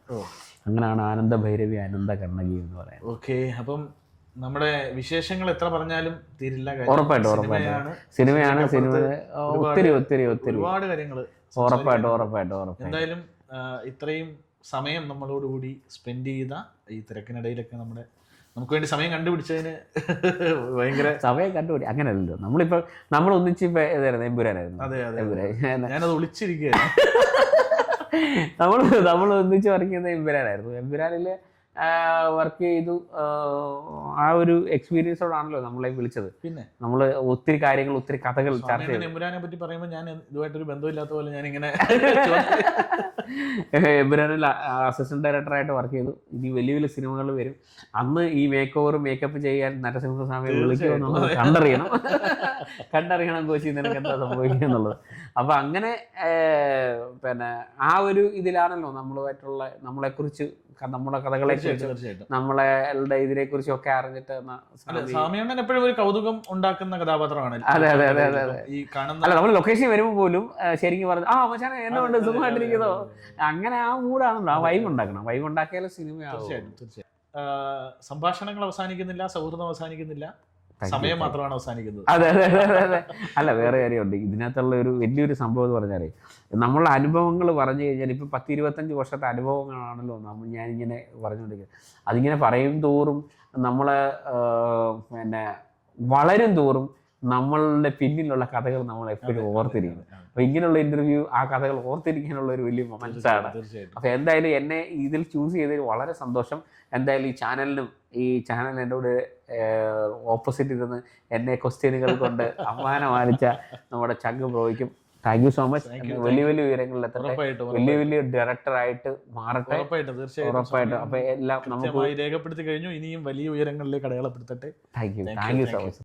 അങ്ങനെയാണ് ആനന്ദ ഭൈരവി അനന്ത കണ്ണകി എന്ന് പറയാം. ഓക്കെ, അപ്പം നമ്മുടെ വിശേഷങ്ങൾ എത്ര പറഞ്ഞാലും തീരില്ല. ഉറപ്പായിട്ടും സിനിമയാണ്. ഒത്തിരി ഒരുപാട് കാര്യങ്ങൾ ഉറപ്പായിട്ടും. എന്തായാലും ഇത്രയും സമയം നമ്മളോടുകൂടി സ്പെൻഡ് ചെയ്ത ഈ തിരക്കിനിടയിലൊക്കെ നമുക്ക് വേണ്ടി സമയം കണ്ടുപിടിച്ചതിന് ഭയങ്കര സമയം കണ്ടുപിടി അങ്ങനെയല്ലോ. നമ്മൾ ഒന്നിച്ച് എമ്പുരാനായിരുന്നു. അതെ, ഞാനത് വിളിച്ചിരിക്കുകയായിരുന്നു. നമ്മൾ ഒന്നിച്ച് വർക്ക് ചെയ്യുന്ന എമ്പുരാനായിരുന്നു. എമ്പുരാനിൽ വർക്ക് ചെയ്തു. ആ ഒരു എക്സ്പീരിയൻസോടാണല്ലോ നമ്മളെ വിളിച്ചത്. പിന്നെ നമ്മൾ ഒത്തിരി കാര്യങ്ങൾ, ഒത്തിരി കഥകൾ ചർച്ച ചെയ്തു. എമ്പുരാനെ പറ്റി പറയുമ്പോൾ ഞാൻ ഇതുമായിട്ടൊരു ബന്ധമില്ലാത്ത പോലെ ഞാൻ ഇങ്ങനെ എമ്പുരാനിൽ അസിസ്റ്റന്റ് ഡയറക്ടറായിട്ട് വർക്ക് ചെയ്തു. ഇനി വലിയ വലിയ സിനിമകൾ വരും. അന്ന് ഈ മേക്ക് ഓവർ മേക്കപ്പ് ചെയ്യാൻ നരസിംഹസ്വാമിയെ വിളിക്കുമെന്നുള്ളത് കണ്ടറിയണം കോച്ചി നിനക്ക് എന്താ സംഭവിക്കുക എന്നുള്ളത്. അപ്പൊ അങ്ങനെ പിന്നെ ആ ഒരു ഇതിലാണല്ലോ നമ്മളുമായിട്ടുള്ള നമ്മളെക്കുറിച്ച്, നമ്മുടെ കഥകളെ കുറിച്ച്, നമ്മളുടെ ഇതിനെ കുറിച്ചും ഒക്കെ അറിഞ്ഞിട്ട് സ്വാമിയണ്ണൻ എപ്പോഴും ഒരു കൗതുകം ഉണ്ടാക്കുന്ന കഥാപാത്രമാണ്. അതെ. അല്ല, നമ്മൾ ലൊക്കേഷൻ വരുമ്പോൾ പോലും ശരിക്കും പറഞ്ഞു മച്ചാനെ എന്നുകൊണ്ട് സുഖമായിട്ടിരിക്കുന്നോ, അങ്ങനെ ആ മൂടാണല്ലോ. ആ വൈബ് ഉണ്ടാക്കണം. വൈബ് ഉണ്ടാക്കിയാലും സിനിമയാണ്. തീർച്ചയായിട്ടും. സംഭാഷണങ്ങൾ അവസാനിക്കുന്നില്ല, സൗഹൃദം അവസാനിക്കുന്നില്ല, സമയം മാത്രമാണ് അവസാനിക്കുന്നത്. അതെ. അല്ല, വേറെ കാര്യമുണ്ട് ഇതിനകത്തുള്ള ഒരു വലിയൊരു സംഭവം എന്ന് പറഞ്ഞാലേ, നമ്മളുടെ അനുഭവങ്ങൾ പറഞ്ഞു കഴിഞ്ഞാൽ ഇപ്പം 10-25 വർഷത്തെ അനുഭവങ്ങളാണല്ലോ ഞാനിങ്ങനെ പറഞ്ഞുകൊണ്ടിരിക്കുന്നത്. അതിങ്ങനെ പറയും തോറും നമ്മളെ പിന്നെ വളരും തോറും നമ്മളുടെ പിന്നിലുള്ള കഥകൾ നമ്മൾ എപ്പോഴും ഓർത്തിരിക്കും. അപ്പോൾ ഇങ്ങനെയുള്ള ഇന്റർവ്യൂ ആ കഥകൾ ഓർത്തിരിക്കാനുള്ള ഒരു വലിയ മൊമെന്റ്സാണ്. തീർച്ചയായിട്ടും. അപ്പോൾ എന്തായാലും എന്നെ ഇതിൽ ചൂസ് ചെയ്തതിൽ വളരെ സന്തോഷം. എന്തായാലും ഈ ചാനൽ എന്നോട് ഓപ്പോസിറ്റ് ഇരുന്ന് എന്നെ ക്വസ്റ്റ്യനുകൾ കൊണ്ട് അമ്മാനമാനിച്ച നമ്മുടെ ചങ്ക് ബ്രോയ്ക്കും താങ്ക് യു സോ മച്ച്. വലിയ വലിയ ഉയരങ്ങളിലെത്തട്ടെ, വലിയ ഡയറക്ടറായിട്ട് മാറട്ടെ. ഉറപ്പായിട്ടും. അപ്പൊ എല്ലാം നമുക്ക് രേഖപ്പെടുത്തി കഴിഞ്ഞു. ഇനിയും വലിയ ഉയരങ്ങളിലേക്ക് അടയാളപ്പെടുത്തട്ടെ. Thank you so much.